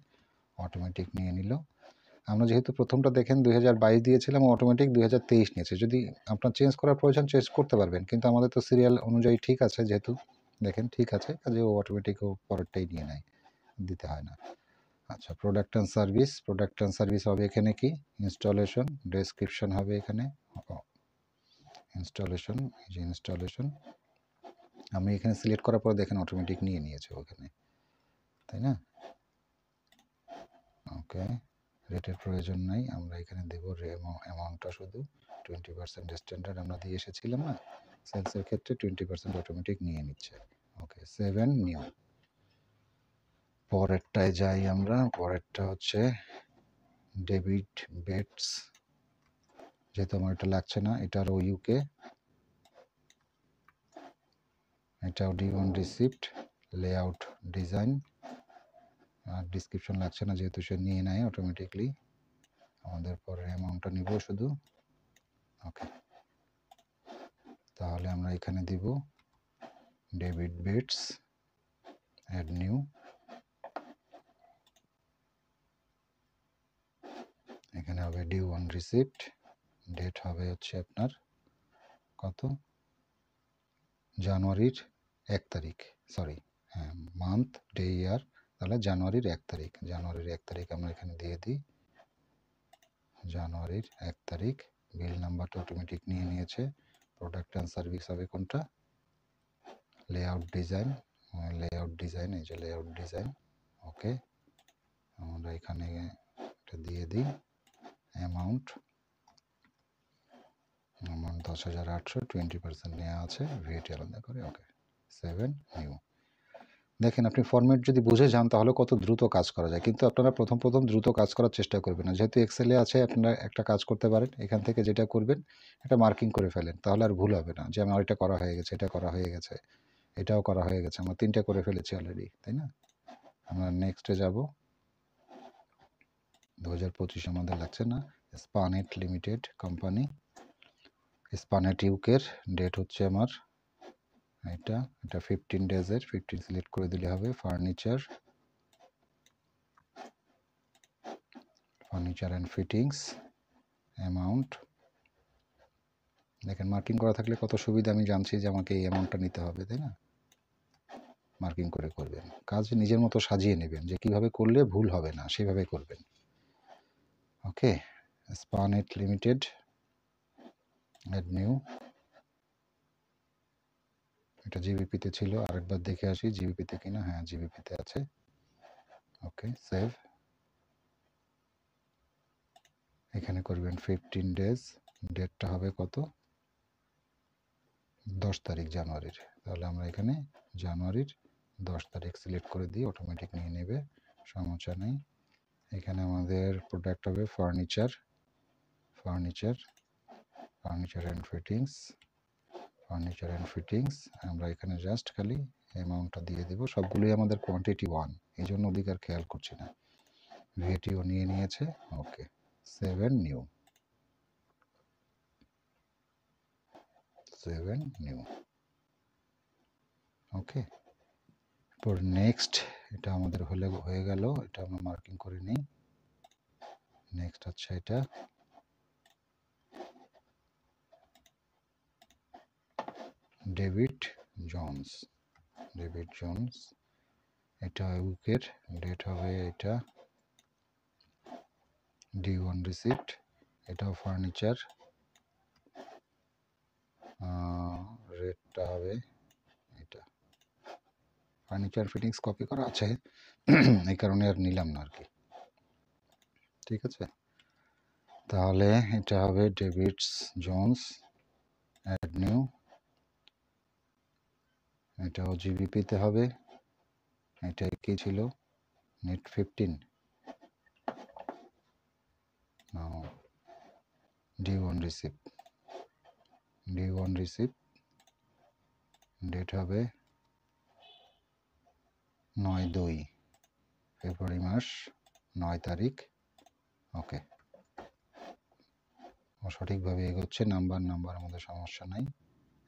অটোমেটিক নিয়ে নিল। আমরা যেহেতু প্রথমটা দেখেন 2022 দিয়েছিলাম, অটোমেটিক 2023 নিয়েছে। যদি আপনার চেঞ্জ করার প্রয়োজন, চেঞ্জ করতে পারবেন, কিন্তু আমাদের তো সিরিয়াল অনুযায়ী ঠিক আছে, যেহেতু দেখেন ঠিক আছে, কাজে ও অটোমেটিক ও পরেরটাই নিয়ে নেয়, দিতে হয় না। আচ্ছা, প্রোডাক্ট অ্যান্ড সার্ভিস হবে এখানে কি, ইনস্টলেশন, ডেসক্রিপশন হবে এখানে ইনস্টলেশন, এই যে ইনস্টলেশন আমি এখানে সিলেক্ট করার পর দেখেন অটোমেটিক নিয়ে নিয়েছে ওখানে, তাই না? ওকে, রেটের প্রয়োজন নাই, আমরা এখানে দেব অ্যামাউন্টটা শুধু 20% স্ট্যান্ডার্ড আমরা দিয়ে এসেছিলাম না, সেলসের ক্ষেত্রে 20% অটোমেটিক নিয়ে নিচ্ছে। ওকে, 7 নিউ। পরেরটায় যাই আমরা, পরেরটা হচ্ছে ডেবিট বেটস, যেহেতু আমার এটা লাগছে না, এটারও ইউকে, এটাও D1 রিসিপ্ট, লেআউট ডিজাইন, আর ডিসক্রিপশন লাগছে না, যেহেতু সে নিয়ে নেয় অটোমেটিকলি। আমাদের পরের অ্যামাউন্টটা নিব শুধু। ওকে, তাহলে আমরা এখানে দিব ডেবিট বেটস, অ্যাড নিউ, এখানে হবে D1 রিসিপ্ট, ডেট হবে হচ্ছে আপনার কত, জানুয়ারির 1 তারিখ, সরি হ্যাঁ, মান্থ ডে ইয়ার, তাহলে জানুয়ারির 1 তারিখ, জানুয়ারির 1 তারিখ আমরা এখানে দিয়ে দিই, জানুয়ারির 1 তারিখ। বিল নাম্বারটা অটোমেটিক নিয়ে নিয়েছে। প্রোডাক্ট অ্যান্ড সার্ভিস হবে কোনটা, লেআউট ডিজাইন, এই যে লেআউট ডিজাইন। ওকে, আমরা এখানে এটা দিয়ে দিই, অ্যামাউন্ট 10,800, 20% নেওয়া আছে, ভিএটি আলাদা করে। ওকে, 7 নিউ। দেখেন, আপনি ফরম্যাট যদি বুঝে যান, তাহলে কত দ্রুত কাজ করা যায়। কিন্তু আপনারা প্রথম দ্রুত কাজ করার চেষ্টা করবেন না, যেহেতু এক্সেলে আছে, আপনারা একটা কাজ করতে পারেন, এখান থেকে যেটা করবেন এটা মার্কিং করে ফেলেন, তাহলে আর ভুল হবে না, যে আমার এটা করা হয়ে গেছে, এটা করা হয়ে গেছে, এটাও করা হয়ে গেছে, আমরা 3টা করে ফেলেছি অলরেডি, তাই না? আমরা নেক্সটে যাব, 2025 আমাদের লাগছে না। স্পানেট লিমিটেড কোম্পানি, স্পানেট ইউকের, ডেট হচ্ছে আমার এটা 15 ডেজের, 15 সিলেক্ট করে দিলে হবে। ফার্নিচার অ্যান্ড ফিটিংস, অ্যামাউন্ট, দেখেন মার্কিং করা থাকলে কত সুবিধা, আমি জানছি যে আমাকে এই অ্যামাউন্টটা নিতে হবে, তাই না? মার্কিং করে করবেন। কাজ নিজের মতো সাজিয়ে নেবেন, যে কিভাবে করলে ভুল হবে না সেভাবে করবেন। ওকে, স্পানেট লিমিটেড, অ্যাড নিউ। এটা জিবিপিতে ছিল, আরেকবার দেখে আসি জিবিপিতে কিনা। হ্যাঁ, জিবিপিতে আছে। ওকে, সেভ। এখানে করবেন 15 ডেজ, ডেটটা হবে কত? 10 তারিখ জানুয়ারির। তাহলে আমরা এখানে জানুয়ারির 10 তারিখ সিলেক্ট করে দিই, অটোমেটিক নিয়ে নেবে, সমস্যা নেই। এখানে আমাদের প্রোডাক্ট হবে furniture, furniture, furniture and fittings, furniture and fittings. আমরা এখানে জাস্ট খালি অ্যামাউন্টটা দিয়ে দেবো। সবগুলোই আমাদের কোয়ান্টিটি 1, এই জন্য অধিকার খেয়াল করছি না। ভিএটিও নিয়ে নিয়েছে। ওকে, 7 নিউ, 7 নিউ। ওকে, পর নেক্সট, এটা আমাদের হয়ে গেল, এটা আমরা মার্কিং করে নিই। নেক্সট হচ্ছে এটা, ডেভিড জোন্স, ডেভিড জোন্স। এটা উইকের ডেট হবে এটা D1 রিসিপ্ট। এটাও ফার্নিচার, রেটটা হবে এটা। ফার্নিচার ফিটিংস কপি করা আছে, এই কারণে আর নিলাম না আর কি। ঠিক আছে, তাহলে এটা হবে ডেভিড জোন্স, অ্যাড নিউ। এটাও জিবিপিতে হবে। এটা কি ছিল? Net 15, D1 receipt, D1 receipt. Date হবে 9/2, ফেব্রুয়ারি মাস, 9 তারিখ। ওকে, সঠিকভাবে এগোচ্ছে, নাম্বার আমাদের সমস্যা নাই।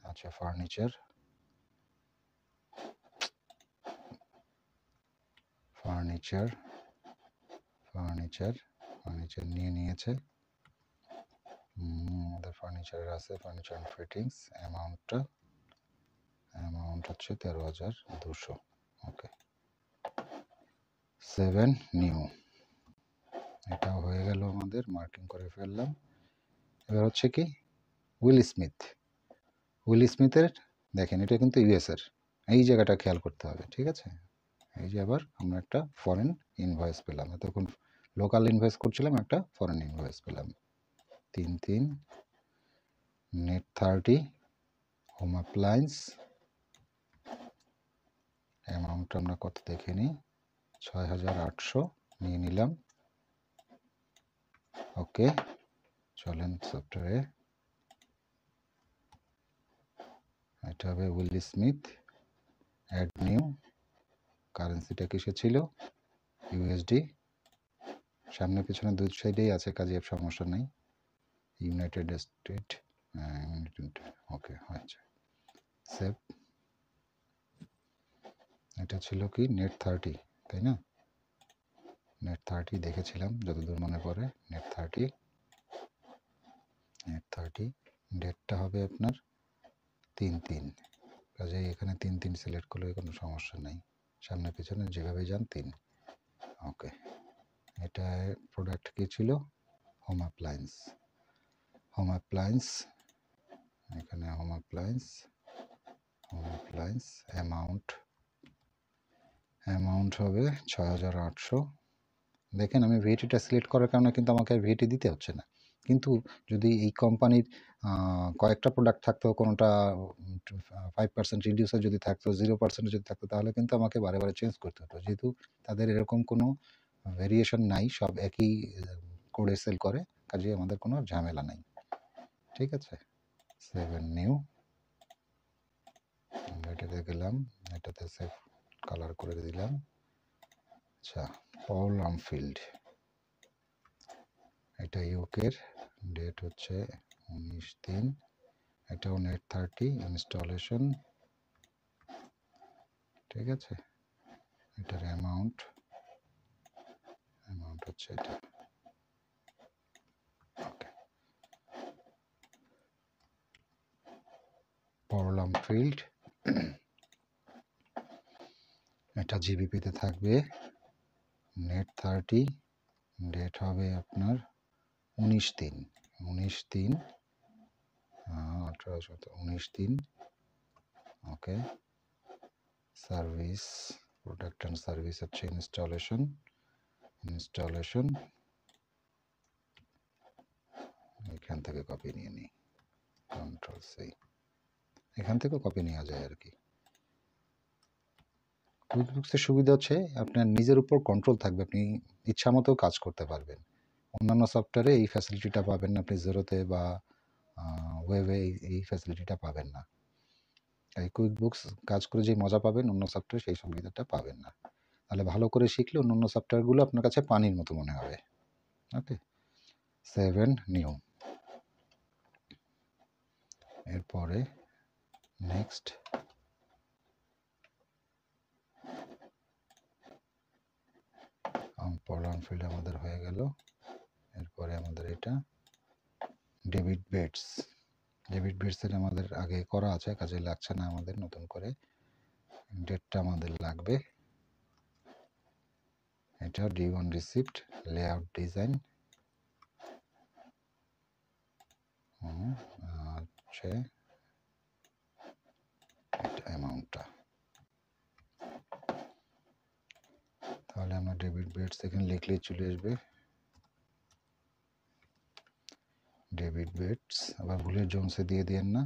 আচ্ছা, ফার্নিচার, ফার্নিচার, ফার্নিচার, ফার্নিচার নিয়ে নিয়েছে। আমাদের ফার্নিচারের আছে ফার্নিচার অ্যান্ড ফিটিংস। অ্যামাউন্ট হচ্ছে 13,200। ওকে, 7 নিউ। এটাও হয়ে গেল আমাদের, মার্কিং করে ফেললাম। এবার হচ্ছে কি উইল স্মিথ। উইল স্মিথের দেখেন, এটা কিন্তু ইউএসের, এই জায়গাটা খেয়াল করতে হবে। ঠিক আছে, এই যে আবার আমরা একটা ফরেন ইনভয়েস পেলাম। এতক্ষণ লোকাল ইনভয়েস করছিলাম, একটা ফরেন ইনভয়েস পেলাম। 3/3, নেট 30, হোম অ্যাপ্লায়েন্স। অ্যামাউন্ট আমরা কত দেখে নিই, 6,800 নিয়ে নিলাম। ওকে, চলেন সফটওয়্যারে। এটা হবে উইল স্মিথ, অ্যাড নিউ। কারেন্সিটা কিসে ছিল? ইউএসডি। সামনে পিছনে দুই সাইডেই আছে, কাজে সমস্যা নেই। ইউনাইটেড স্টেট, ওকে হয়েছে, সেভ। এটা ছিল কি নেট 30, তাই না? নেট 30 দেখেছিলাম যতদূর মনে পড়ে। Net 30, net 30। ডেটটা হবে আপনার 3/3, কাজে এখানে 3/3 সিলেক্ট করলে কোনো সমস্যা নেই, সামনে পিছনে যেভাবে যান 3। ওকে, এটা প্রোডাক্ট কি ছিল? Home appliance, home appliance. এখানে home appliance, home appliance. Amount হবে 6,800। দেখেন, আমি ভিএটিটা সিলেক্ট করার কারণে কিন্তু আমাকে ভিএটি দিতে হচ্ছে না। কিন্তু যদি এই কোম্পানির কয়েকটা প্রোডাক্ট থাকতো, কোনোটা 5% রিডিউসে যদি থাকতো, 0% যদি থাকতো, তাহলে কিন্তু আমাকে বারে বারে চেঞ্জ করতে হতো। যেহেতু তাদের এরকম কোনো ভেরিয়েশন নাই, সব একই কোডে সেল করে, কাজে আমাদের কোনো ঝামেলা নাই। ঠিক আছে, 7 নিউ। এটাতে গেলাম, এটাতে সেভ কালার করে দিলাম। আচ্ছা, পল আমফিল্ড, এটা ইউকের, ডেট হচ্ছে 19/3। এটাও নেট 30, ইনস্টলেশন। ঠিক আছে, এটার অ্যামাউন্ট হচ্ছে এটা। ওকে, পল আমফিল্ড, এটা জিবিপিতে থাকবে, নেট 30, ডেট হবে আপনার 19/3, 19/3, 19/3, ওকে। সার্ভিস, প্রোডাক্ট অ্যান্ড সার্ভিস হচ্ছে ইনস্টলেশন, এখান থেকে কপি নিয়ে নিই, Ctrl+C, এখান থেকে কপি নেওয়া যায় আর কি। কুইকবুকসের সুবিধা হচ্ছে আপনার নিজের উপর কন্ট্রোল থাকবে, আপনি ইচ্ছা মতো কাজ করতে পারবেন। অন্যান্য সফটওয়্যারে এই ফ্যাসিলিটিটা পাবেন না, আপনি জেরোতে বা ওয়েবে এই ফ্যাসিলিটিটা পাবেন না। এই কুইকবুকস কাজ করে যে মজা পাবেন অন্য সফটওয়্যারে সেই সুবিধাটা পাবেন না। তাহলে ভালো করে শিখলে অন্য সফটওয়্যারগুলো আপনার কাছে পানির মতো মনে হবে। ওকে, 7 নিউ। এরপরে নেক্সট, প্রোগ্রাম ফিল্ড আমাদের হয়ে গেল। এরপরে আমাদের এটা ডেবিট বেটসের আমাদের আগে করা আছে, কাজে লাগছে না আমাদের নতুন করে। ডেটটা আমাদের লাগবে, এটা D1 রিসিপ্ট, লেআউট ডিজাইন, হচ্ছে অ্যামাউন্টটা। তাহলে আমরা ডেবিট বেটস এখানে লিখলেই চলে আসবে, ডেভিড বেটস। আবার ভুলের জোনসে দিয়ে দিয়েন না,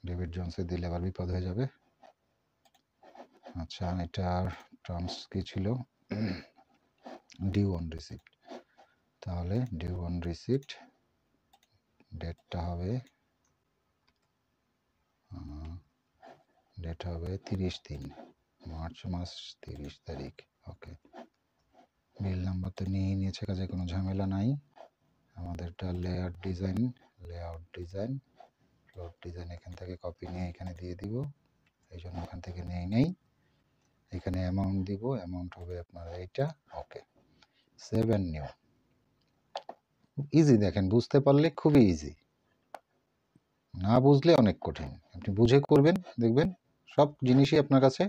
ডেভিড জোনসে দিলে আবার বিপদ হয়ে যাবে। আচ্ছা, এটার টার্মস কি ছিল? D1 receipt. তাহলে D1 রিসিপ্ট, ডেটটা হবে 30/3, মার্চ মাস 30 তারিখ। ওকে, বিল নাম্বার তো নিয়েই নিয়েছে, কাজে কোনো ঝামেলা নাই। আমাদেরটা লেআউট ডিজাইন, ফ্লোর ডিজাইন এখান থেকে কপি নিয়ে এখানে দিয়ে দিব, এই জন্য ওখান থেকে নেই। এখানে অ্যামাউন্ট দিব, অ্যামাউন্ট হবে আপনার এইটা। ওকে, 7 নিউ। ইজি, দেখেন বুঝতে পারলে খুবই ইজি, না বুঝলে অনেক কঠিন। আপনি বুঝে করবেন, দেখবেন সব জিনিসই আপনার কাছে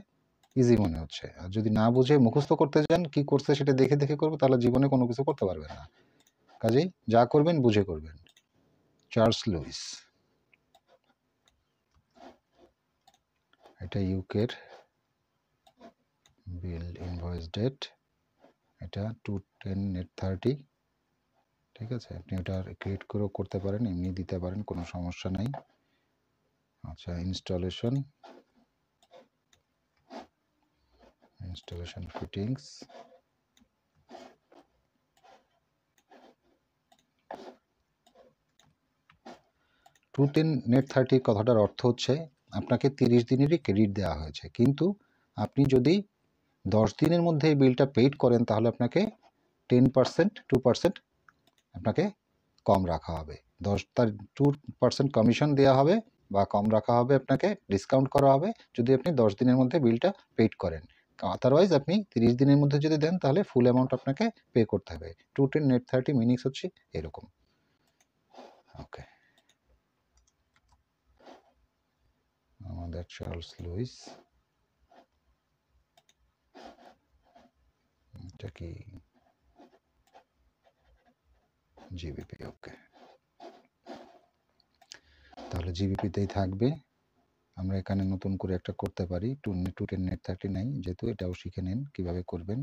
ইজি মনে হচ্ছে। আর যদি না বুঝে মুখস্থ করতে যান, কি করছে সেটা দেখে দেখে করবে, তাহলে জীবনে কোনো কিছু করতে পারবেন না। কাজেই যা করবেন বুঝে করবেন। চার্লস লুইস, এটা ইউকের বিল ইনভয়েস ডেট, এটা 2/10 নেট 30। ঠিক আছে, আপনি এটা ক্রিয়েট করেও করতে পারেন, এমনি দিতে পারেন, কোনো সমস্যা নাই। আচ্ছা, ইনস্টলেশন ফিটিংস, নেট 30 কথাটার অর্থ হচ্ছে আপনাকে 30 দিনেরই ক্রেডিট দেওয়া হয়েছে, কিন্তু আপনি যদি 10 দিনের মধ্যে এই বিলটা পেইড করেন তাহলে আপনাকে 10%, 2% আপনাকে কম রাখা হবে। 2% কমিশন দেওয়া হবে বা কম রাখা হবে, আপনাকে ডিসকাউন্ট করা হবে যদি আপনি 10 দিনের মধ্যে বিলটা পেইড করেন। আদারওয়াইজ আপনি 30 দিনের মধ্যে যদি দেন তাহলে ফুল অ্যামাউন্ট আপনাকে পে করতে হবে। 2/10 নেট 30 মিনিংস হচ্ছে এরকম। ওকে, আমাদের চার্লস লুইস, এটা কি জিবিপি? ওকে, তাহলে জিবিপিতেই থাকবে। আমরা এখানে নতুন করে একটা করতে পারি, 2/10 নেট 30 নাই, যেহেতু এটাও শিখে নেন কিভাবে করবেন।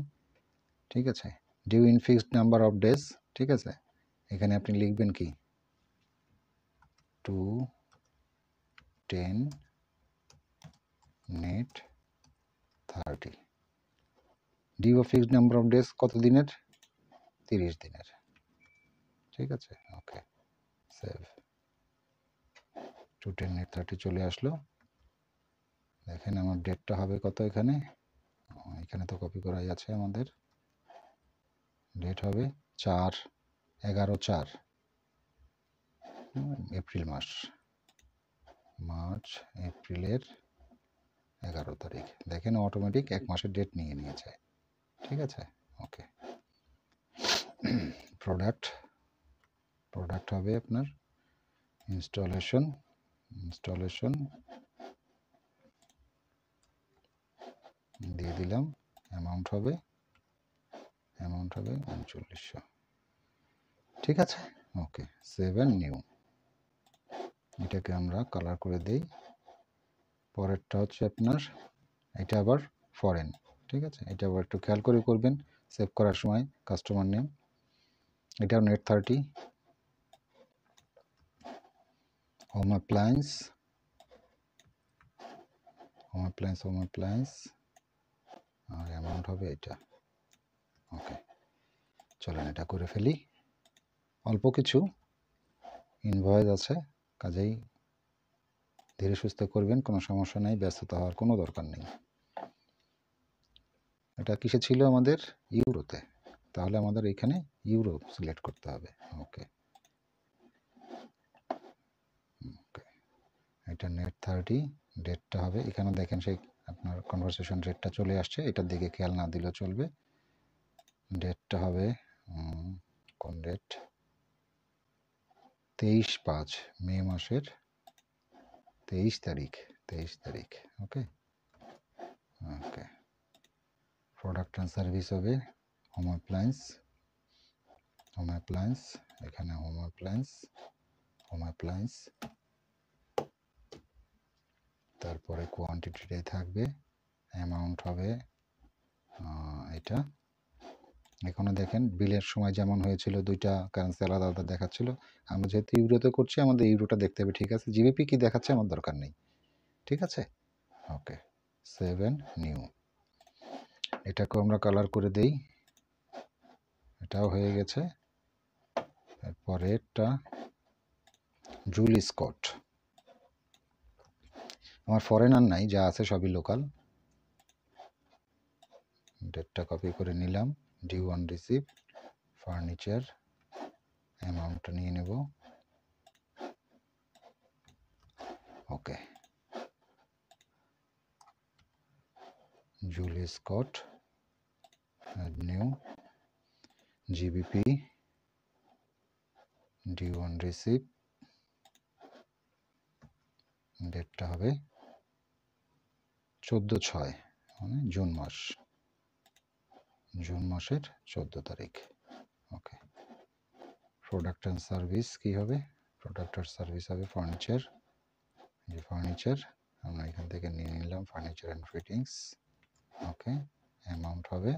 ঠিক আছে, due in fixed number of days. ঠিক আছে, এখানে আপনি লিখবেন কি 2/10 net 30। Due fixed number of days কত দিনের? 30 দিনের। ঠিক আছে, ওকে, সেভ। 2/10 নেট 30 চলে আসলো। দেখেন আমার ডেটটা হবে কত, এখানে তো কপি করাই আছে আমাদের। ডেট হবে 4/11/4, এপ্রিল মাস, এপ্রিলের 11 তারিখ। দেখেন অটোমেটিক 1 মাসের ডেট নিয়ে নিয়েছে। ঠিক আছে, ওকে। প্রোডাক্ট হবে আপনার ইনস্টলেশন দিলাম, অ্যামাউন্ট হবে 3900। ঠিক আছে, ওকে। 7 নিউ, এটাকে আমরা কালার করে দেই। পরেরটা হচ্ছে আপনার, এটা আবার ফরেন। ঠিক আছে, এটা আবার একটু খেয়াল করে করবেন সেভ করার সময়। কাস্টমার নেম, এটাও নেট 30, হোম অ্যাপ্লায়েন্স, আর অ্যামাউন্ট হবে এটা। ওকে, চলেন এটা করে ফেলি। অল্প কিছু ইনভয়েস আছে, কাজেই ধীরে সুস্থে করবেন, কোনো সমস্যা নেই, ব্যস্ততা হওয়ার কোনো দরকার নেই। এটা কিসে ছিল আমাদের? ইউরোতে। তাহলে আমাদের এখানে ইউরো সিলেক্ট করতে হবে। ওকে, এটা নেট 30, ডেটটা হবে এখানে দেখেন, সেই আপনার কনভারসেশন রেটটা চলে আসছে, এটার দিকে খেয়াল না দিলেও চলবে। ডেটটা হবে কোন ডেট? 23/5, মে মাসের 23 তারিখ। ওকে, প্রোডাক্ট অ্যান্ড সার্ভিস হবে হোম অ্যাপ্লায়েন্স, এখানে হোম অ্যাপ্লায়েন্স, তারপরে কোয়ান্টিটিটাই থাকবে, অ্যামাউন্ট হবে এটা। এখানে দেখেন বিলের সময় যেমন হয়েছিল, দুইটা কারেন্সি আলাদা আলাদা দেখাচ্ছিল। আমরা যেহেতু ইউরোতে করছি, আমাদের ইউরোটা দেখতে হবে। ঠিক আছে, জিবিপি কি দেখাচ্ছে আমার দরকার নেই। ঠিক আছে, ওকে। 7 নিউ, এটাকেও আমরা কালার করে দেই, এটাও হয়ে গেছে। এরপরেরটা জুলি স্কট, আমার ফরেনার নাই, যা আছে সবই লোকাল। ডেটটা কপি করে নিলাম, ডিউ অন রিসিভ, ফার্নিচার, অ্যামাউন্টটা নিয়ে নেব। Okay, Julie Scott, add new, GBP, due on receive, ডেটটা হবে 14/6, মানে জুন মাসের 14 তারিখ। ওকে, প্রোডাক্ট অ্যান্ড সার্ভিস কি হবে? প্রোডাক্ট আর সার্ভিস হবে ফার্নিচার, যে ফার্নিচার আমরা এখান থেকে নিয়ে নিলাম, furniture and fittings. Okay, amount হবে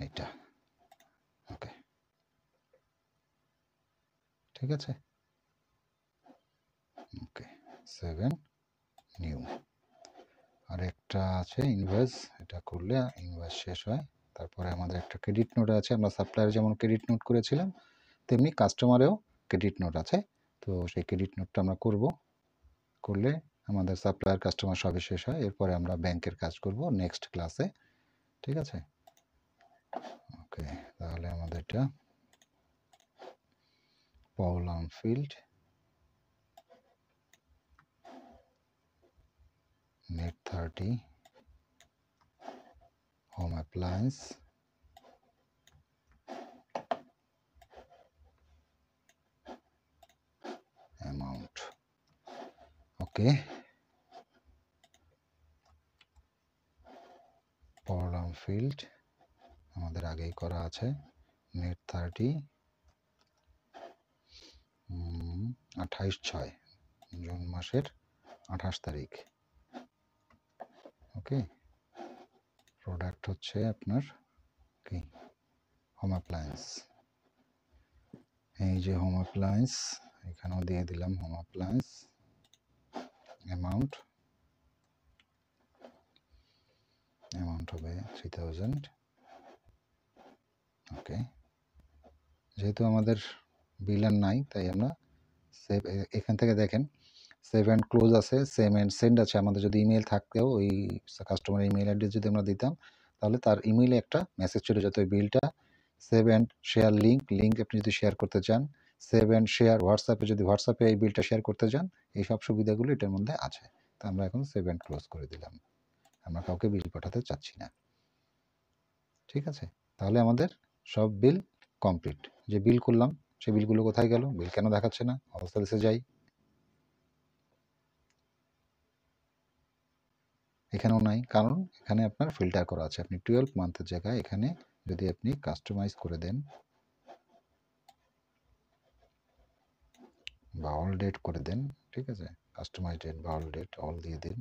এইটা। ওকে, ঠিক আছে, ওকে। 7 নিউ, আর একটা আছে ইনভয়েস, এটা করলে ইনভয়েস শেষ হয়। তারপরে আমাদের একটা ক্রেডিট নোট আছে, আমরা সাপ্লায়ারে যেমন ক্রেডিট নোট করেছিলাম, তেমনি কাস্টমারেও ক্রেডিট নোট আছে। তো সেই ক্রেডিট নোটটা আমরা করলে আমাদের সাপ্লায়ার কাস্টমার সবই শেষ হয়। এরপরে আমরা ব্যাংকের কাজ করব নেক্সট ক্লাসে। ঠিক আছে, ওকে। তাহলে আমাদের এটা Paul Anfield, net 30, home appliance, amount. Okay, Paul Anfield আমাদের আগেই করা আছে, নেট 30, 28/6, জুন মাসের 28 তারিখ। ওকে, প্রোডাক্ট হচ্ছে আপনার কি? Home appliance. এই যে হোম অ্যাপ্লায়েন্স, এখানেও দিয়ে দিলাম হোম অ্যাপ্লায়েন্স, অ্যামাউন্ট হবে 3000। ওকে, যেহেতু আমাদের বিল আর নাই, তাই আমরা সেভ, এখান থেকে দেখেন সেভ অ্যান্ড ক্লোজ আছে, সেভ অ্যান্ড সেন্ড আছে। আমাদের যদি ইমেল থাকতেও ওই কাস্টমার ইমেল অ্যাড্রেস যদি আমরা দিতাম, তাহলে তার ইমেইলে একটা মেসেজ চলে যেত ওই বিলটা। সেভ অ্যান্ড শেয়ার লিঙ্ক আপনি যদি শেয়ার করতে চান, সেভ অ্যান্ড শেয়ার হোয়াটসঅ্যাপে, যদি হোয়াটসঅ্যাপে এই বিলটা শেয়ার করতে চান, এই সব সুবিধাগুলো এটার মধ্যে আছে। তো আমরা এখন সেভ অ্যান্ড ক্লোজ করে দিলাম, আমরা কাউকে বিল পাঠাতে চাচ্ছি না। ঠিক আছে, তাহলে আমাদের সব বিল কমপ্লিট। যে বিল করলাম সেই বিলগুলো কোথায় গেল? বিল কেন দেখাচ্ছে না? অবস্থা দিতে যাই, এখানেও নাই, কারণ এখানে আপনার ফিল্টার করা আছে। আপনি 12 মান্থের জায়গায় এখানে যদি আপনি কাস্টমাইজ করে দেন বা অল ডেট করে দেন, ঠিক আছে, কাস্টমাইজ ডেট বা অল ডেট অল দিয়ে দিন,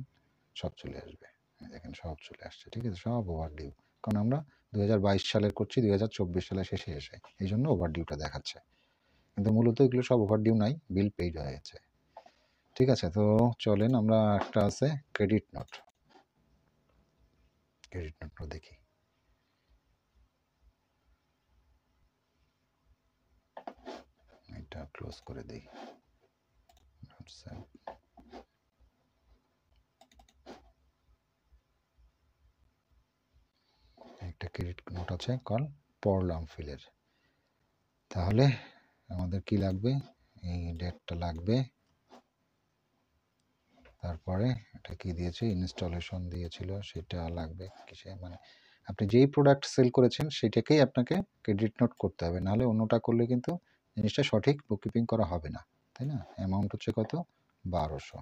সব চলে আসবে। দেখেন সব চলে আসছে, ঠিক আছে, সব ওভারডিউ। কারণ আমরা 2022 সালের করছি 2024 সালের শেষে এসে, এই জন্য ওভারডিউটা দেখাচ্ছে। কিন্তু মূলত এগুলো সব ওভারডিউ নাই, বিল পেইড হয়ে গেছে। ঠিক আছে, তো চলেন আমরা একটা আছে ক্রেডিট নোট, ক্রেডিট নোটটা দেখি। এটা ক্লোজ করে দিই। একটা ক্রেডিট নোট আছে কল পল আমফিলের। তাহলে আমাদের কি লাগবে, এই ডেটটা লাগবে, তারপরে এটা কি দিয়েছে, ইনস্টলেশন দিয়েছিল, সেটা লাগবে কিসে, মানে আপনি যেই প্রোডাক্ট সেল করেছেন সেটাকেই আপনাকে ক্রেডিট নোট করতে হবে, নাহলে অন্যটা করলে কিন্তু জিনিসটা সঠিক বুককিপিং করা হবে না, তাই না? অ্যামাউন্ট হচ্ছে কত, 1200।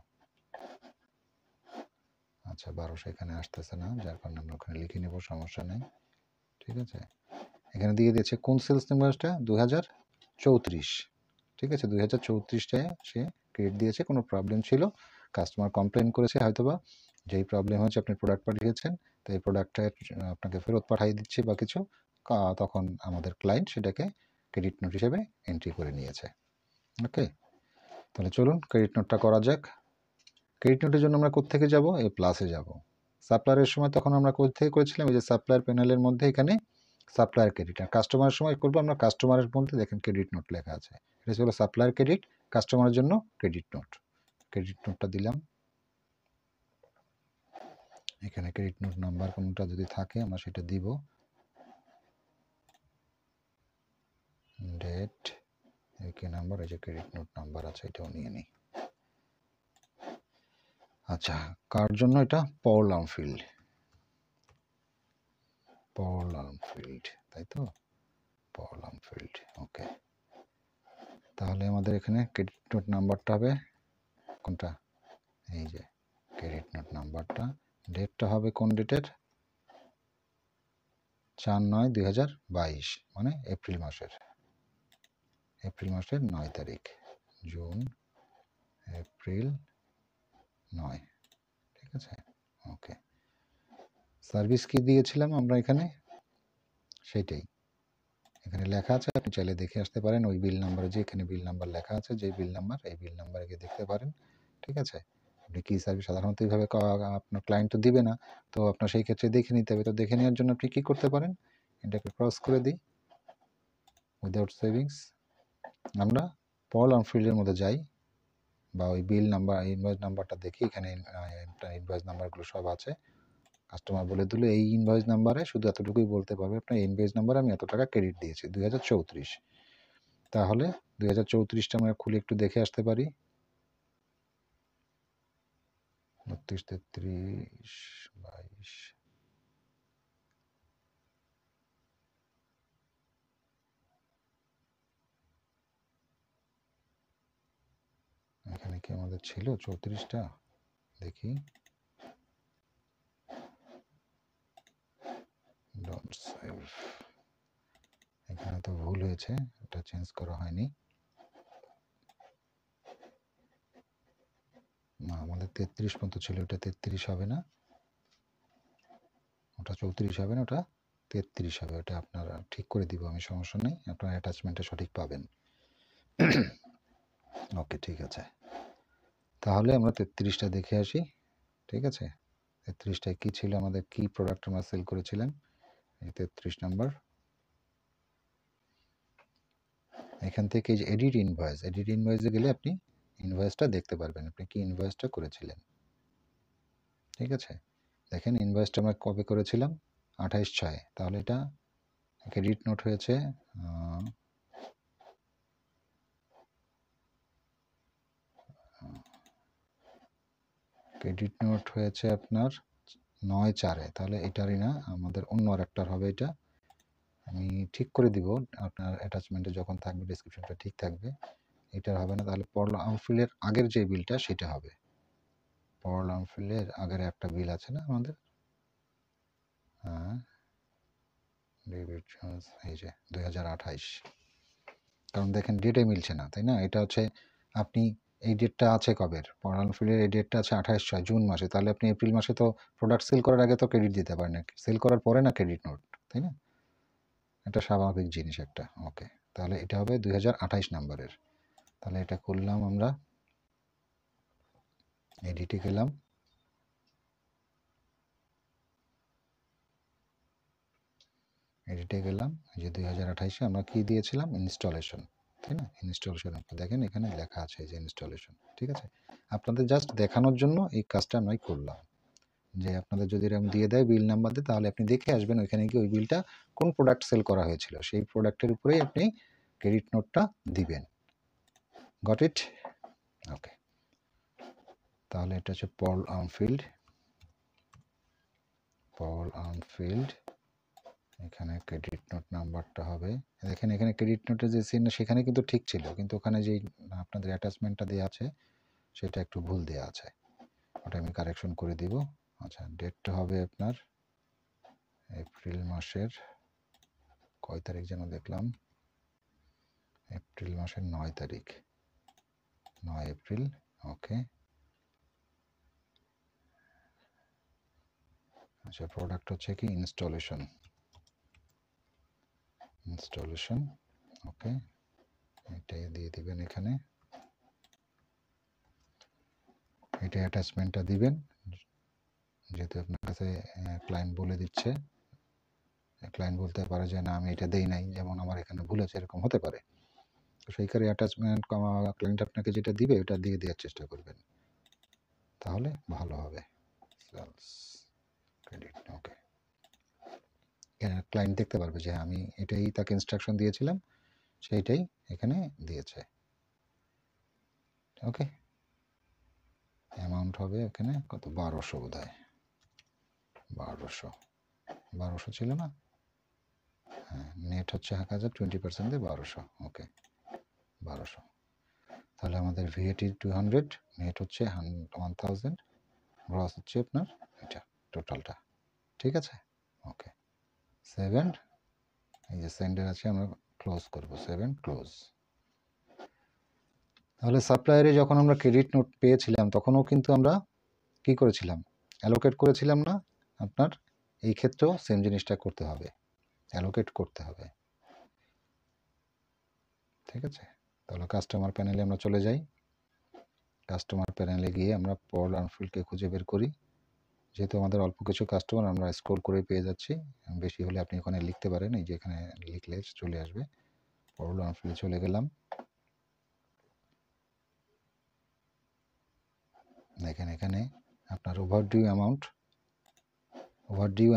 আচ্ছা 1200 এখানে আসতেছে না, যার কারণে আমরা ওখানে লিখে নেব, সমস্যা নেই। ঠিক আছে, এখানে দিয়ে দিয়েছে কোন সেলস ইনভয়েসটা, 2034। ঠিক আছে, 2034টায় সে ক্রেডিট দিয়েছে, কোনো প্রবলেম ছিল, কাস্টমার কমপ্লেন করেছে হয়তোবা, যেই প্রবলেম হচ্ছে আপনি প্রোডাক্ট পাঠিয়েছেন, তো এই প্রোডাক্টটা আপনাকে ফেরত পাঠিয়ে দিচ্ছে বা কিছু, তখন আমাদের ক্লায়েন্ট সেটাকে ক্রেডিট নোট হিসেবে এন্ট্রি করে নিয়েছে। ওকে, তাহলে চলুন ক্রেডিট নোটটা করা যাক। ক্রেডিট নোটের জন্য আমরা কোত্থেকে যাব, এই প্লাসে যাব। সাপ্লায়ারের সময় তখন আমরা কোত্থেকে করেছিলাম, এই যে সাপ্লায়ার প্যানেলের মধ্যে এখানে সাপ্লায়ার ক্রেডিট, আর কাস্টমারের সময় করবো আমরা কাস্টমারের মধ্যে, দেখেন ক্রেডিট নোট লেখা আছে, এটা ছিল সাপ্লায়ার ক্রেডিট, কাস্টমারের জন্য ক্রেডিট নোট। ক্রেডিট নোটটা দিলাম, এখানে ক্রেডিট নোট নাম্বার কোনটা যদি থাকে আমরা সেটা দিব, ডেট, কি নাম্বার, এই যে ক্রেডিট নোট নাম্বার আছে, এটাও নিয়ে নিই। আচ্ছা, কার জন্য এটা, পল আমফিল্ড, পল আমফিল্ড, তাই তো, পল আমফিল্ড। ওকে, তাহলে আমাদের এখানে ক্রেডিট নোট নাম্বারটা হবে কোনটা, এই যে ক্রেডিট নোট নাম্বারটা, ডেটটা হবে কোন ডেটের, 4/9/2022, মানে এপ্রিল মাসের 9 তারিখ, জুন, এপ্রিল 9। ঠিক আছে, ওকে। সার্ভিস কি দিয়েছিলাম আমরা এখানে, সেইটাই এখানে লেখা আছে, আপনি চাইলে দেখে আসতে পারেন ওই বিল নাম্বারে, যে এখানে বিল নাম্বার লেখা আছে, যে বিল নাম্বার, এই বিল নাম্বারে গিয়ে দেখতে পারেন। ঠিক আছে, আপনি কী সার্ভিস, সাধারণত এইভাবে আপনার ক্লায়েন্ট তো দিবে না, তো আপনার সেই ক্ষেত্রে দেখে নিতে হবে। তো দেখে নেওয়ার জন্য আপনি কী করতে পারেন, এটাকে ক্রস করে দিই, উইদাউট সেভিংস, আমরা পল আমফিল্ডের মধ্যে যাই, বা ওই বিল নাম্বার, ইনভয়েস নাম্বারটা দেখি, এখানে ইনভয়েস নাম্বারগুলো সব আছে। কাস্টমার বলে দিল এই ইনভয়েস নাম্বারে, শুধু এতটুকুই বলতে পারবে, আপনার ইনভয়েস নাম্বারে আমি এত টাকা ক্রেডিট দিয়েছি 2034। তাহলে 2034টা আমরা খুলে একটু দেখে আসতে পারি, 32, 33, 22, এখানে কি আমাদের ছিল 34টা, দেখি, ডট সেভ, এখানে তো ভুল হয়েছে, এটা চেঞ্জ করা হয়নি, না আমাদের 33 পর্যন্ত ছিল, ওটা 33 হবে না, ওটা 34 হবে না, ওটা 33 হবে, ওটা আপনার ঠিক করে দিব আমি, সমস্যা নেই, আপনার অ্যাটাচমেন্টটা সঠিক পাবেন। ওকে, ঠিক আছে, তাহলে আমরা 33টা দেখে আসি। ঠিক আছে, 33টায় কী ছিল, আমাদের কি প্রোডাক্ট আমরা সেল করেছিলেন, এই 33 নাম্বার, এখান থেকে এই যে এডিট ইনভয়েসে গেলে আপনি ইনভয়েসটা দেখতে পারবেন, আপনি কি ইনভয়েসটা করেছিলেন। ঠিক আছে, দেখেন ইনভয়েসটা আমরা কবে করেছিলাম, 28/6, তাহলে এটা ক্রেডিট নোট হয়েছে, ক্রেডিট নোট হয়েছে আপনার 9/4, তাহলে এটারই না, আমাদের অন্য আরেকটার হবে, এটা আমি ঠিক করে দিব, আপনার অ্যাটাচমেন্টে যখন থাকবে ডেসক্রিপশনটা ঠিক থাকবে, এটার হবে না, তাহলে পল আমফিল্ডের আগের যে বিলটা সেটা হবে। পল আনফিল্ডের আগের একটা বিল আছে না আমাদের, হ্যাঁ ডেভিড জোন্স, এই যে 2028, কারণ দেখেন ডেটে মিলছে না, তাই না? এটা হচ্ছে আপনি এই ডেটটা আছে কবের, পল আনফিল্ডের এই ডেটটা আছে 28/6 জুন মাসে, তাহলে আপনি এপ্রিল মাসে তো প্রোডাক্ট সেল করার আগে তো ক্রেডিট দিতে পারেন না, সেল করার পরে না ক্রেডিট নোট, তাই না? এটা স্বাভাবিক জিনিস একটা। ওকে, তাহলে এটা হবে 2028 নাম্বারের। তাহলে এটা করলাম আমরা, এডিটে গেলাম, এডিটে গেলাম, যে 2028-এ আমরা কি দিয়েছিলাম, ইনস্টলেশন, তাই না? ইনস্টলেশন দেখেন এখানে লেখা আছে যে ইনস্টলেশন, ঠিক আছে? আপনাদের জাস্ট দেখানোর জন্য এই কাজটা আমি করলাম, যে আপনাদের যদি এরকম দিয়ে দেয় বিল নাম্বার দিয়ে, তাহলে আপনি দেখে আসবেন ওইখানে গিয়ে ওই বিলটা কোন প্রোডাক্ট সেল করা হয়েছিল, সেই প্রোডাক্টের উপরেই আপনি ক্রেডিট নোটটা দিবেন। Got it? ওকে, তাহলে এটা হচ্ছে পল আনফিল্ড, পল আনফিল্ড, এখানে ক্রেডিট নোট নাম্বারটা হবে, দেখেন এখানে ক্রেডিট নোটের যে চিহ্ন সেখানে কিন্তু ঠিক ছিল, কিন্তু ওখানে যেই আপনাদের অ্যাটাচমেন্টটা দেওয়া আছে সেটা একটু ভুল দেওয়া আছে, ওটা আমি কারেকশন করে দিব। আচ্ছা, ডেটটা হবে আপনার এপ্রিল মাসের কয় তারিখ যেন দেখলাম, এপ্রিল মাসের 9 তারিখ, 9 এপ্রিল। ওকে, আচ্ছা প্রোডাক্ট হচ্ছে কি ইনস্টলেশন, ইনস্টলেশন। ওকে, এটাই দিয়ে দিবেন এখানে, এটা অ্যাটাচমেন্টটা দিবেন, যেহেতু আপনার কাছে ক্লায়েন্ট বলে দিচ্ছে, ক্লায়েন্ট বলতে পারে যে না আমি এটা দেই নাই, যেমন আমার এখানে ভুল আছে, এরকম হতে পারে। তো সেইখানে অ্যাটাচমেন্ট ক্লায়েন্ট আপনাকে যেটা দিবে ওটা দিয়ে দেওয়ার চেষ্টা করবেন, তাহলে ভালো হবে। সেলস ক্রেডিট, ওকে, ক্লায়েন্ট দেখতে পারবে যে আমি এটাই তাকে ইনস্ট্রাকশন দিয়েছিলাম, সেইটাই এখানে দিয়েছে। ওকে, অ্যামাউন্ট হবে এখানে কত, 1200 বোধ হয়, 1200 ছিল না? হ্যাঁ, নেট হচ্ছে 1000, 20% দিয়ে 1200। ওকে, 1200, তাহলে আমাদের ভিএটি 200, নেট হচ্ছে 1000, গ্রস হচ্ছে আপনার এটা টোটালটা, ঠিক আছে? ওকে, 7, এই যে সেন্ডার আছে আমরা ক্লোজ করব, 7 ক্লোজ। তাহলে সাপ্লায়ারে যখন আমরা ক্রেডিট নোট পেয়েছিলাম তখনও কিন্তু আমরা কি করেছিলাম, অ্যালোকেট করেছিলাম না? আপনার এই ক্ষেত্রেও সেম জিনিসটা করতে হবে, অ্যালোকেট করতে হবে, ঠিক আছে? তাহলে কাস্টমার প্যানেলে আমরা চলে যাই, কাস্টমার প্যানেলে গিয়ে আমরা পল আনফিল্ডকে খুঁজে বের করি, যেহেতু আমাদের অল্প কিছু কাস্টমার, আমরা স্ক্রল করে পেয়ে যাচ্ছি, বেশি হলে আপনি ওখানে লিখতে পারেন, এই যে এখানে লিখলে চলে আসবে। পল আনফিল্ডে চলে গেলাম, দেখেন এখানে আপনার ওভারডিউ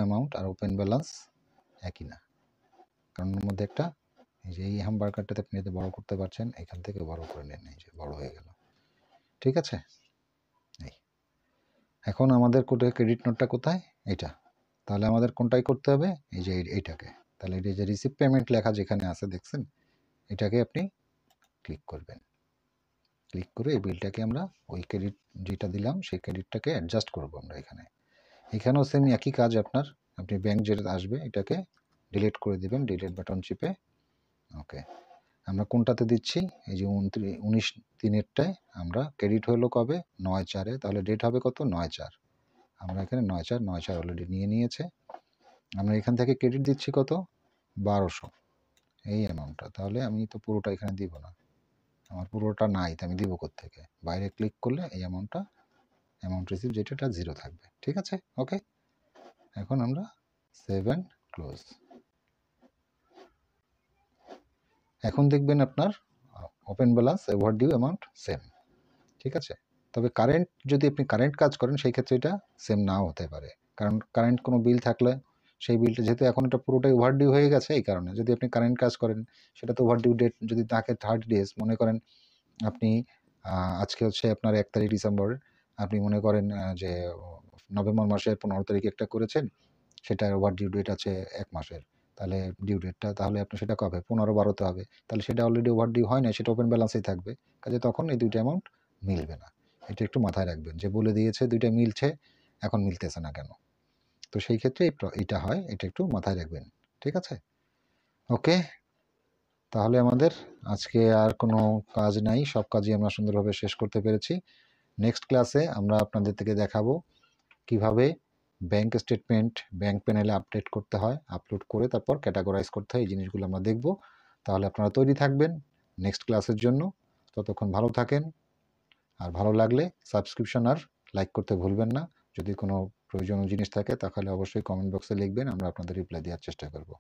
অ্যামাউন্ট আর ওপেন ব্যালেন্স একই না, কারণ ওর মধ্যে একটা, এই যে এই হ্যামবার্গারটাতে আপনি যদি বড় করতে পারছেন, এখান থেকে বড় করে নেন, এই যে বড় হয়ে গেল, ঠিক আছে? এই এখন আমাদের কোথায় ক্রেডিট নোটটা কোথায়, এটা, তাহলে আমাদের কোনটাই করতে হবে, এই যে এইটাকে, তাহলে এই যে রিসিভ পেমেন্ট লেখা যেখানে আছে দেখছেন, এটাকে আপনি ক্লিক করবেন, ক্লিক করে এই বিলটাকে আমরা ওই ক্রেডিট যেটা দিলাম সেই ক্রেডিটটাকে অ্যাডজাস্ট করব আমরা এখানে, এখানেও সেম একই কাজ আপনার, আপনি ব্যাংক যেটা আসবে এটাকে ডিলিট করে দিবেন, ডিলিট বাটন চিপে। ওকে, আমরা কোনটাতে দিচ্ছি, এই যে 19/3-টায় আমরা ক্রেডিট হলো কবে, 9/4-এ, তাহলে ডেট হবে কত, 9/4, আমরা এখানে 9/4 অলরেডি নিয়ে নিয়েছে, আমরা এখান থেকে ক্রেডিট দিচ্ছি কত, 1200, এই অ্যামাউন্টটা, তাহলে আমি তো পুরোটা এখানে দিব না, আমার পুরোটা নাই, তো আমি দিব কোত্থেকে, বাইরে ক্লিক করলে এই অ্যামাউন্ট রিসিভ যেটা 0 থাকবে, ঠিক আছে? ওকে, এখন আমরা 7 ক্লোজ, এখন দেখবেন আপনার open balance overdue amount same, ঠিক আছে? তবে কারেন্ট, যদি আপনি কারেন্ট কাজ করেন সেই ক্ষেত্রে এটা সেম নাও হতে পারে, কারণ কারেন্ট কোনো বিল থাকলে সেই বিলটা যেহেতু এখন এটা পুরোটাই ওভারডিউ হয়ে গেছে, এই কারণে যদি আপনি কারেন্ট কাজ করেন সেটা তো ওভারডিউ ডেট যদি থাকে 30 ডেজ, মনে করেন আপনি আজকে হচ্ছে আপনার 1 তারিখ ডিসেম্বর, আপনি মনে করেন যে নভেম্বর মাসের 15 তারিখে একটা করেছেন, সেটা ওভারডিউ ডেট আছে 1 মাসের, তাহলে ডিউ ডেটটা, তাহলে আপনি সেটা কবে 15/12-তে হবে, তাহলে সেটা অলরেডি ওভারডিউ হয় না, সেটা ওপেন ব্যালেন্সেই থাকবে, কাজে তখন এই দুইটা অ্যামাউন্ট মিলবে না, এটা একটু মাথায় রাখবেন যে বলে দিয়েছে ২ টা মিলছে, এখন মিলতেছে না কেন? তো সেই ক্ষেত্রে এইটা হয়, এটা একটু মাথায় রাখবেন। ঠিক আছে? ওকে? তাহলে আমাদের আজকে আর কোনো কাজ নাই। সব কাজই আমরা সুন্দরভাবে শেষ করতে পেরেছি। নেক্সট ক্লাসে আমরা আপনাদের থেকে দেখাবো কিভাবে ব্যাংক স্টেটমেন্ট ব্যাংক প্যানেলে আপডেট করতে হয়, আপলোড করে তারপর ক্যাটাগরাইজ করতে হয়। এই জিনিসগুলো আমরা দেখব। তাহলে আপনারা তৈরি থাকবেন নেক্সট ক্লাসের জন্য। ততক্ষণ ভালো থাকেন। আর ভালো লাগলে সাবস্ক্রিপশন আর লাইক করতে ভুলবেন না। যদি কোনো প্রয়োজনীয় জিনিস থাকে তাহলে অবশ্যই কমেন্ট বক্সে লিখবেন। আমরা আপনাদের রিপ্লাই দেওয়ার চেষ্টা করব।